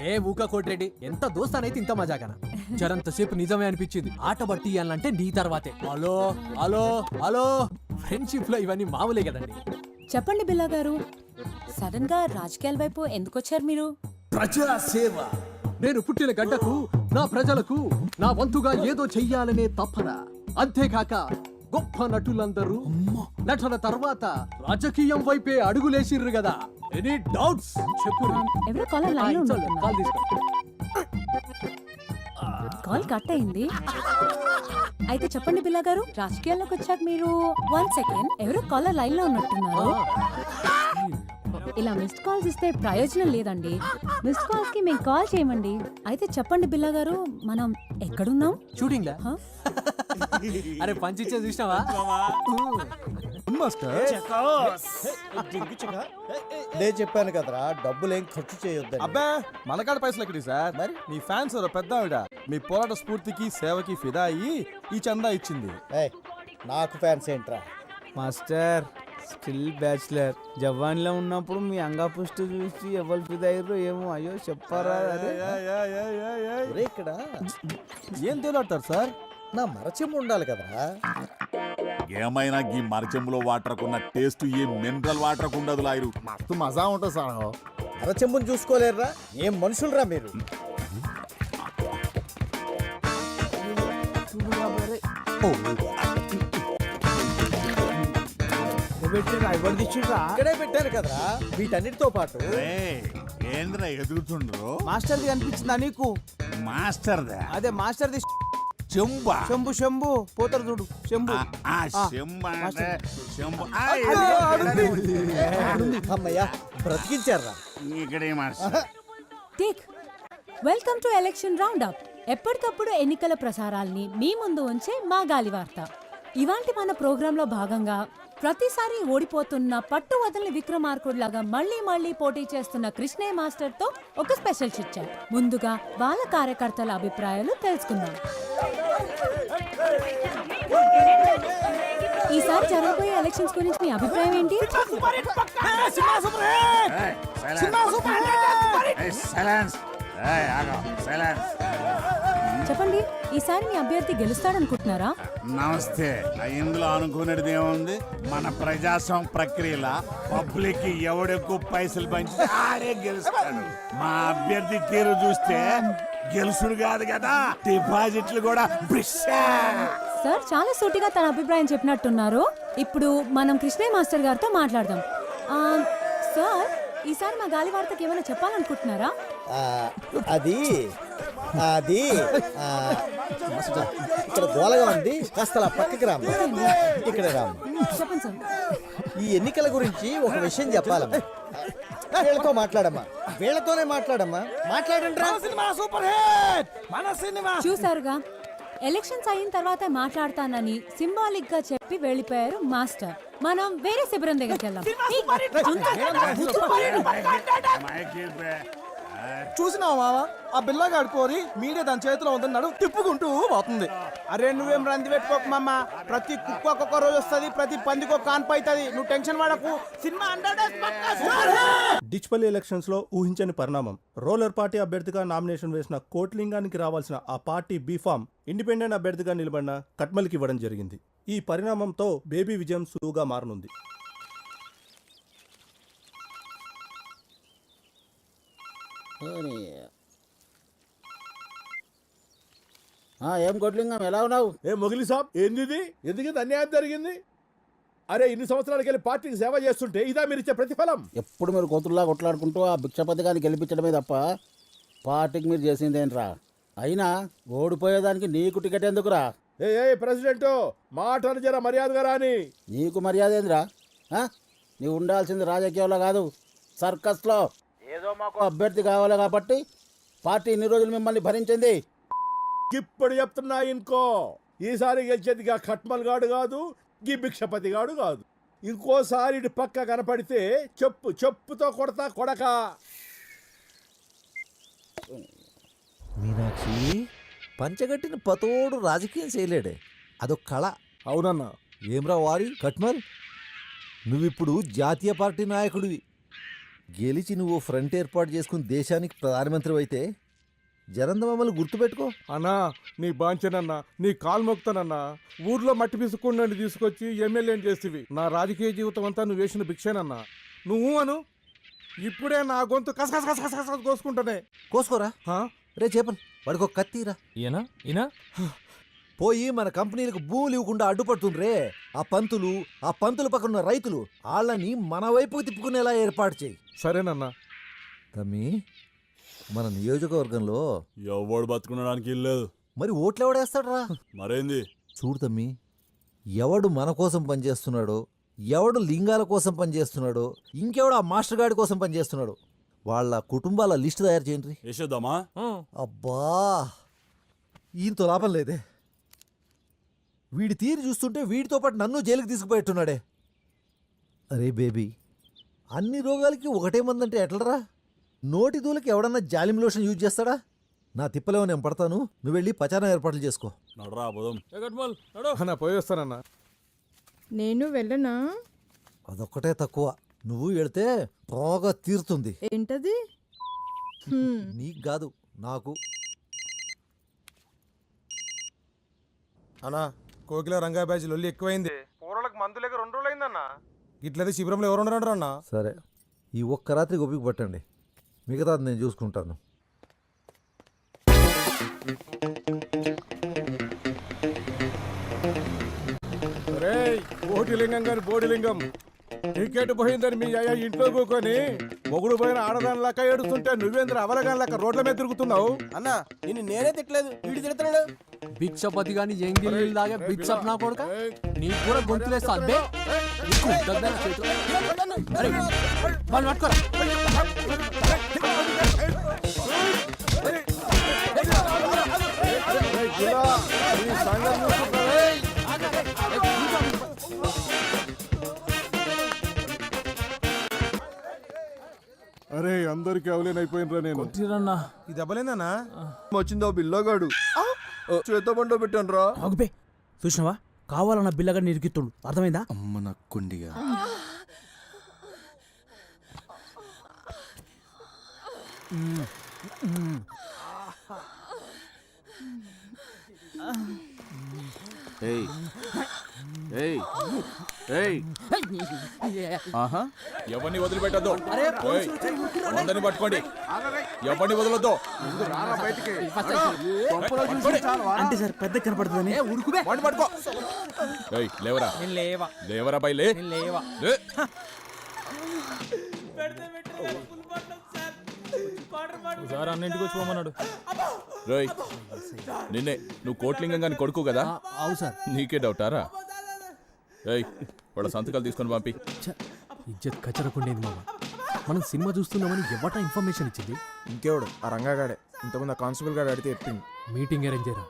ఏ ఊక కోటిరెడ్డి, ఎంత దోస్తానైతే ఇంత మజాకనా? జరంతసేపు నిజమే అనిపించింది. ఆట బట్టి అనంటే నీ తర్వాతే. హలో హలో హలో, ఫ్రెండ్షిప్ లో ఇవన్నీ మామూలే కదండి. చెప్పండి బిల్లా గారు, సడన్ గా రాజకీయాల వైపు ఎందుకు వచ్చారు మీరు? ప్రజాసేవ. నేను పుట్టిన గడ్డకు, నా ప్రజలకు నా వంతుగా ఏదో చెయ్యాలనే తపన. అంతేకాక గొప్ప నటులందరూ నటన తర్వాత రాజకీయం వైపే అడుగులేసిర్రు కదా. ఎనీ డౌట్స్ చెప్పు. ఎవరో కాలర్ లైన్ లో ఉన్నారు. కాల్ కట్ అయింది. అయితే చెప్పండి బిల్లా గారు, రాజకీయాల్లోకి వచ్చాక మీరు 1 సెకండ్, ఎవరో కాలర్ లైన్ లో ఉన్నట్టున్నారు. ఇలా మిస్డ్ కాల్స్ ఇస్తే ప్రయోజనం లేదండి. మిస్డ్ కాల్స్ కి మేము కాల్ చేయమండి. అయితే చెప్పండి బిల్లా గారు, మనం ఎక్కడున్నాం? షూటింగ్ లా? అరే పంచిచ్చే చూసినావా? నేను చెప్పాను కదరా, డబ్బులేం ఖర్చు చేయొద్దని. అబ్బా, మనకాడ పైసలు ఎక్కడి సార్? మరి నీ ఫ్యాన్స్ పెద్ద ఆవిడ మీ పోరాట స్ఫూర్తికి సేవకి ఫిదా అయ్యి ఈ చందా ఇచ్చింది. నాకు ఫ్యాన్స్ ఏంట్రా? Master still bachelor. జవాన్లో ఉన్నప్పుడు మీ అంగాపుష్టి చూసి ఎవరు ఫిదయ్యారో ఏమో. అయ్యో చెప్పారా? ఒరే, ఇక్కడ ఏం తేలాడతారు సార్? నా మరచెంబు ఉండాలి కదరా. ఏమైనా ఈ మరచెంబులో వాటర్కున్న టేస్ట్ ఏ మినరల్ వాటర్ ఉండదు లాయరు. మస్తు మజా ఉంటుంది సార్. మరచెంబుని చూసుకోలేరురా? ఏం మనుషులరా మీరు? ఇక్కడే పెట్టారు కదరా వీటన్నిటితో పాటు. ఏంద్రా ఎదుగుతుండ్రు? మాస్టర్ది కనిపించిందా నీకు? మాస్టర్ అదే మాస్టర్ది చెంబా. శంభు శంభు పోతారు చూడు. శంభు అమ్మయ్యా, బ్రతికించారా? Take. Welcome to election round up. ఎప్పటికప్పుడు ఎన్నికల ప్రసారాల్ని మీ ముందు ఉంచే మా గాలి వార్త. ఇవాంటి మన ప్రోగ్రాంలో భాగంగా ప్రతిసారి ఓడిపోతున్న పట్టు వదలని విక్రమార్కుడిలాగా మళ్ళీ పోటీ చేస్తున్న కృష్ణయ్య మాస్టర్ తో ఒక స్పెషల్ చిట్ చాట్. ముందుగా వాళ్ళ కార్యకర్తల అభిప్రాయాలు తెలుసుకుందాం. ఈసారి జరగబోయే ఎలక్షన్స్ గురించి మీ అభిప్రాయం ఏంటి? చెప్పండి, ఈసారి మీ అభ్యర్థి గెలుస్తాడనుకుంటున్నారా? నమస్తే. ఇందులో అనుకునేది ఏముంది? మన ప్రజాస్వామ్య ప్రక్రియలో పబ్లిక్ ఎవడెక్కువ పైసలు పంచి ఆడే గెలుస్తాడు. మా అభ్యర్థి తీరు చూస్తే గెలుసుడు కాదు కదా, డిపాజిట్లు కూడా. సార్ చాలా సూటిగా తన అభిప్రాయం చెప్పినట్టున్నారు. ఇప్పుడు మనం కృష్ణయ్య మాస్టర్ గారితో మాట్లాడదాం. సార్ ఈసారి మా గాలి వార్తకి ఏమైనా చెప్పాలనుకుంటున్నారా? అది అది ఇక్కడ గోలగా ఉంది, కాస్త అలా పక్కకి రామ్మ. ఇక్కడ రామ్మ. చెప్పండి సార్. ఈ ఎన్నికల గురించి ఒక విషయం చెప్పాలమ్మా. వీళ్ళతో మాట్లాడమ్మా, వీళ్ళతోనే మాట్లాడమ్మా. మాట్లాడండి రా. చూసారుగా, ఎలక్షన్స్ అయిన తర్వాత మాట్లాడతానని సింబాలిక్ గా చెప్పి వెళ్ళిపోయారు మాస్టర్. మనం వేరే శిబిరం దగ్గరికి వెళ్దాం. చూసినావా మావా, ఆ బిల్లగాడు కోరి మీడియా దాని చేతిలో ఉందన్నాడు, తిప్పుకుంటూ పోతుంది. అరే నువ్వేం రంది పెట్టుకోకు మామ. ప్రతి కుక్క ఒక్కొక్క రోజు వస్తుంది, ప్రతి పందికి ఒక కాన్పు అవుతుంది. నువ్వు టెన్షన్ పడకు. సినిమా డిచ్పల్లి ఎలక్షన్స్ లో ఊహించని పరిణామం. రోలర్ పార్టీ అభ్యర్థిగా నామినేషన్ వేసిన కోట్లింగానికి రావాల్సిన ఆ పార్టీ బీఫామ్ ఇండిపెండెంట్ అభ్యర్థిగా నిలబడిన కట్మల్కి ఇవ్వడం జరిగింది. ఈ పరిణామంతో బేబీ విజయం సులువుగా మారనుంది. ఏం కొట్లింగం, ఎలా ఉన్నావు? ఏ మొగిలి సాబ్, ఏంది ఎందుకు అన్యాయం జరిగింది? అరే ఇన్ని సంవత్సరాలకి వెళ్ళి పార్టీకి సేవ చేస్తుంటే ఇదా మీరు ఇచ్చే ప్రతిఫలం? ఎప్పుడు మీరు కోతుల్లా కొట్లాడుకుంటూ ఆ భిక్షపథకాన్ని గెలిపించడమే తప్ప పార్టీకి మీరు చేసిందేంట్రా? అయినా ఓడిపోయేదానికి నీకు టికెట్ ఎందుకురా? ఏ ప్రెసిడెంట్ మాటను జర మర్యాదగా రాని. నీకు మర్యాద ఏందిరా? నీవు ఉండాల్సింది రాజకీయాల్లో కాదు, సర్కస్లో. ఏదో మాకు అభ్యర్థి కావాలి కాబట్టి పార్టీ ఇన్ని రోజులు మిమ్మల్ని భరించింది. ఇప్పుడు చెప్తున్నా ఇంకో, ఈసారి గెలిచేది గా ఖట్మల్ గాడు కాదు, గీ భిక్షపతి గాడు కాదు. ఇంకోసారి ఇటు పక్క కనపడితే చెప్పుతో కొడతా కొడక. మీనాక్షి, పంచగట్టిన పతోడు రాజకీయం చేయలేడే, అదొక కళ. అవునన్నా. ఏమ్రా వారి కట్మల్, నువ్విప్పుడు జాతీయ పార్టీ నాయకుడివి. గెలిచి నువ్వు ఫ్రంట్ ఏర్పాటు చేసుకుని దేశానికి ప్రధానమంత్రి అయితే జనంద మమ్మల్ని గుర్తుపెట్టుకో. అన్నా నీ బాంచనన్నా, నీ కాలు మొక్తానన్నా. ఊర్లో మట్టి పిసుకుండా తీసుకొచ్చి ఎమ్మెల్యేని చేస్తేవి. నా రాజకీయ జీవితం అంతా నువ్వు వేసిన భిక్షేనన్నా. నువ్వు అను, ఇప్పుడే నా గొంతు కసకస కోసుకుంటానే. కోసుకోరా రే చేపలు, వాడికి ఒక కత్తిరా. ఈయన పోయి మన కంపెనీలకు భూములు ఇవ్వకుండా అడ్డుపడుతుండ్రే ఆ పంతులు పక్కన ఉన్న రైతులు, వాళ్ళని మన వైపుకు తిప్పుకునేలా ఏర్పాటు చేయి. సరేనన్నా. తమ్మి, మన నియోజకవర్గంలో ఎవడు బతుకునడానికి లేదు. మరి ఓట్లు ఎవడేస్తాడరా? మరేంది చూడు తమ్మి, ఎవడు మన కోసం పనిచేస్తున్నాడో, ఎవడు లింగాల కోసం పనిచేస్తున్నాడో, ఇంకెవడు ఆ మాస్టర్ గాడి కోసం పనిచేస్తున్నాడో వాళ్ళ కుటుంబాల లిస్టు తయారు చేయండి. వేసేద్దామా? అబ్బా, ఈయనతో లాభం లేదే. వీడి తీరు చూస్తుంటే వీడితో పాటు నన్ను జైలుకి తీసుకుపోయేట్టున్నాడే. అరే బేబీ, అన్ని రోగాలకి ఒకటే మందంటే ఎట్లరా? నోటి దూలకి ఎవడన్నా జాలిం లోషన్ యూజ్ చేస్తాడా? నా తిప్పలేమో నేను పడతాను, నువ్వు వెళ్ళి పచారం ఏర్పాట్లు చేసుకో. నడరా పోదాం. అన్నా పోయి వస్తానన్నా. నేను వెళ్ళనా? అదొక్కటే తక్కువ, నువ్వు వెళితే బాగా తీరుతుంది. ఏంటది? నీకు కాదు, నాకు. అన్నా, కోకిల రంగా బ్యాచ్ లొల్లి ఎక్కువైంది. కూరలకు మందు లేక 2 రోజులు అయిందన్నా. ఇట్లయితే శిబిరంలో ఎవరు ఉండరు అన్నా. సరే, ఈ ఒక్క రాత్రి ఓపిక పట్టండి, మిగతాది నేను చూసుకుంటాను. కోటిలింగం గారి బోడిలింగం టికెట్ పోయిందని మీ అయ్యా ఇంట్లో కూకొని మొగుడు పోయిన ఆడదాని లెక్క ఏడుస్తుంటే నువ్వేంద్ర అవలగాని లెక్క రోడ్ల మీద తిరుగుతున్నావు. అన్నా నిన్ను నేనే తిట్టలేదు, వీడి తిడుతున్నాడు. భిక్షపతి గాని ఎంగిల్ దాగే భిక్షప్ నా కొడుక, నీకు కూడా గొంతులేస్తా. అరే అందరికి అవలేనైపోయినరా నేను. ఇది దెబ్బలేందన్నా? వచ్చిందో బిల్లగాడు చేతో బండో పెట్టాను రా. ఆగుపే, చూసినావా? కావాలన్న బిల్లగా నిరికిత్తుడు, అర్థమైందా? అమ్మ నక్కుండిగా. ఎవరిని వదిలిపెట్టద్దు, అందరిని పట్టుకోండి, ఎవరిని వదలొద్దు. అంటే సార్ పెద్ద కనపడుతుందని పట్టుకో. లేవరా, లేవరా బయలే. సార్ అన్నింటికి వచ్చి పోమన్నాడు. రోయ్ నిన్నే నువ్వు కోట్లింగం గాని కొడుకు కదా? అవు సార్. నీకే డౌటారా? ఏయ్ వాళ్ళ సంతకాలు తీసుకొని పంపి. ఇజ్జత్ కచ్చరకుండేది మామ. మనం సినిమా చూస్తున్నామని ఎవట ఇన్ఫర్మేషన్ ఇచ్చింది? ఇంకెవడు ఆ రంగాగాడే. ఇంతకుముందు ఆ కానిస్టేబుల్ గాడు అడిగితే చెప్పింది. మీటింగ్ అరేంజ్ చేయరా?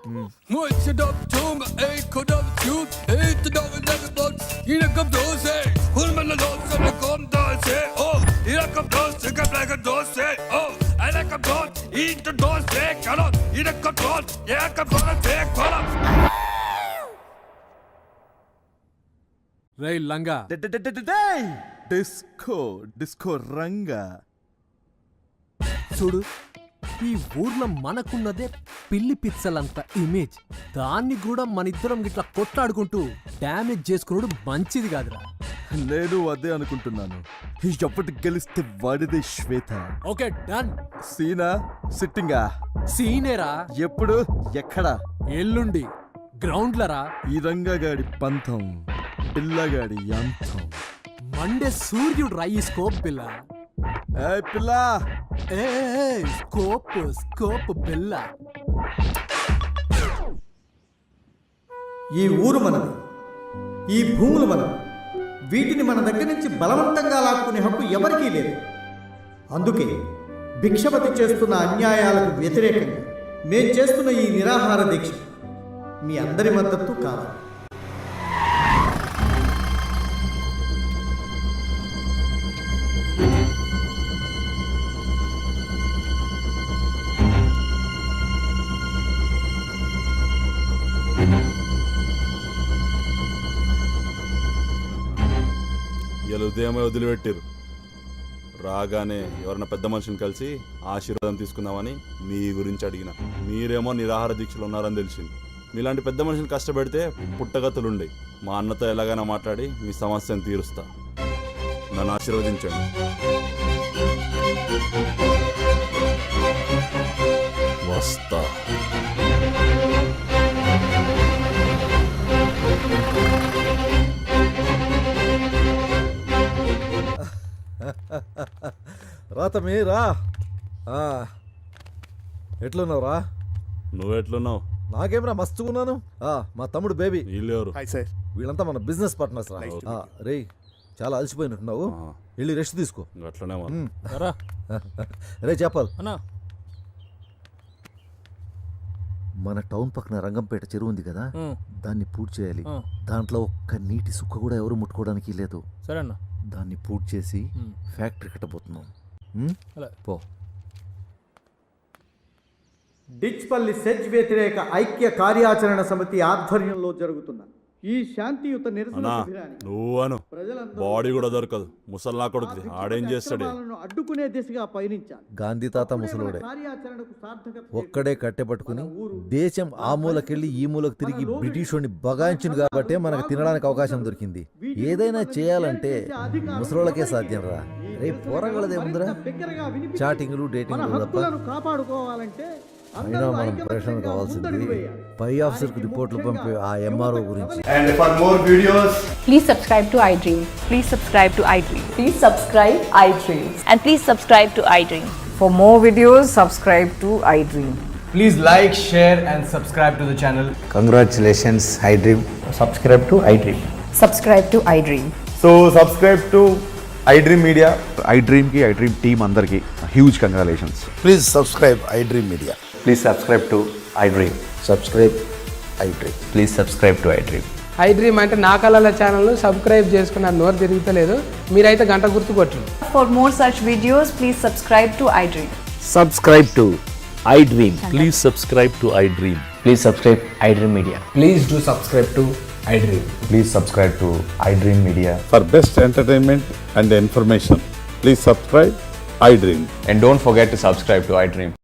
రేయ్ లంగా, డిస్కో రంగా చూడు, ఈ ఊర్లో మనకున్నదే పిల్లి పిచ్చలంత ఇమేజ్. దాన్ని కూడా మనిద్దరం ఇట్లా కొట్లాడుకుంటూ డ్యామేజ్ చేసుకున్నాడు మంచిది కాదురా. నేను అదే అనుకుంటున్నాను. ఎప్పటికి గెలిస్తే వాడిదే శ్వేత. Okay done. సీనా సిట్టింగా? సీనేరా. ఎప్పుడు ఎక్కడ? ఎల్లుండి గ్రౌండ్లరా. ఈ రంగగాడి పంతం, పిల్లగాడి యంతం. మండే సూర్యుడు రా ఈ స్కోప్ పిల్ల. ఏ పిల్ల, ఏ స్కోప్ స్కోప్ పిల్ల. ఈ ఊరు మనది, ఈ భూములు మనది. వీటిని మన దగ్గర నుంచి బలవంతంగా లాక్కునే హక్కు ఎవరికీ లేదు. అందుకే భిక్షపతి చేస్తున్న అన్యాయాలకు వ్యతిరేకంగా మేం చేస్తున్న ఈ నిరాహార దీక్ష మీ అందరి మద్దతు కావాలి. ఇలా ఉదయమే వదిలిపెట్టారు. రాగానే ఎవరైనా పెద్ద మనిషిని కలిసి ఆశీర్వాదం తీసుకుందామని మీ గురించి అడిగిన. మీరేమో నిరాహార దీక్షలు ఉన్నారని తెలిసింది. మీలాంటి పెద్ద మనిషిని కష్టపెడితే పుట్టగతులుండే. మా అన్నతో ఎలాగైనా మాట్లాడి మీ సమస్యను తీరుస్తా. నన్ను ఆశీర్వదించండి. వస్తా. రాతమే రా. ఎట్లున్నావురా? నువ్వెట్లున్నావు? నాకేమరా మస్తుకున్నాను. మా తమ్ముడు బేబీ. వీళ్ళెవరు? వీళ్ళంతా మన బిజినెస్ పార్ట్నర్స్ రా. రే చాలా అలసిపోయినట్టున్నావు, వెళ్ళి రెస్ట్ తీసుకో. అట్లనే రే చెప్పాలి, మన టౌన్ పక్కన రంగంపేట చెరువు ఉంది కదా, దాన్ని పూర్తి చేయాలి. దాంట్లో ఒక్క నీటి సుక్క కూడా ఎవరు ముట్టుకోవడానికి లేదు. సరే అన్న, దాన్ని పూర్తి చేసి ఫ్యాక్టరీ కట్టబోతున్నాం. పో. డిచ్పల్లి సెజ్ వ్యతిరేక ఐక్య కార్యాచరణ సమితి ఆధ్వర్యంలో జరుగుతున్న ఈ శాంతియుత నిరసన నువ్వు బాడీ కూడా దొరకదు. ముసల్లా కొడుకు ఆడేం చేస్తాడు? అడ్డుకునే దిశగా పయనించాలి. గాంధీ తాత ముసలోడే ఒక్కడే కట్టె పట్టుకుని దేశం ఆ మూలకెళ్ళి ఈ మూలకు తిరిగి బ్రిటిష్ వాడిని బగాయించింది కాబట్టే మనకు తినడానికి అవకాశం దొరికింది. ఏదైనా చేయాలంటే ముసలోళ్ళకే సాధ్యం రా. రేపు పోరగలదేముందిరా, చాటింగ్లు డేటింగ్లు తప్ప. కాపాడుకోవాలంటే అయినా మనం ప్రేక్షణ కావాల్సింది పై ఆఫీసర్కి రిపోర్ట్లు పంపే ఆ ఎంఆర్ఓ గురించి. And for more videos, Please subscribe to iDream. Please subscribe to iDream. Please subscribe iDream. And please subscribe to iDream. For more videos, subscribe to iDream. please like, share and subscribe to the channel. Congratulations iDream. Subscribe to iDream. Subscribe to iDream. so subscribe to iDream Media. iDream ki iDream team andarki huge congratulations. Please subscribe iDream Media. Please subscribe to iDream. Subscribe iDream. Please subscribe to iDream. iDream అంటే నా కళల ఛానల్ను subscribe చేసుకున్న నోరు తిరుగుతలేదు. మీరైతే గంట గుర్తు కొట్టండి. For more such videos, please subscribe to iDream. Subscribe to iDream. Please subscribe to iDream. Please subscribe iDream Media. Please do subscribe to iDream. Please subscribe to iDream Media. For best entertainment and information, please subscribe iDream. And don't forget to subscribe to iDream.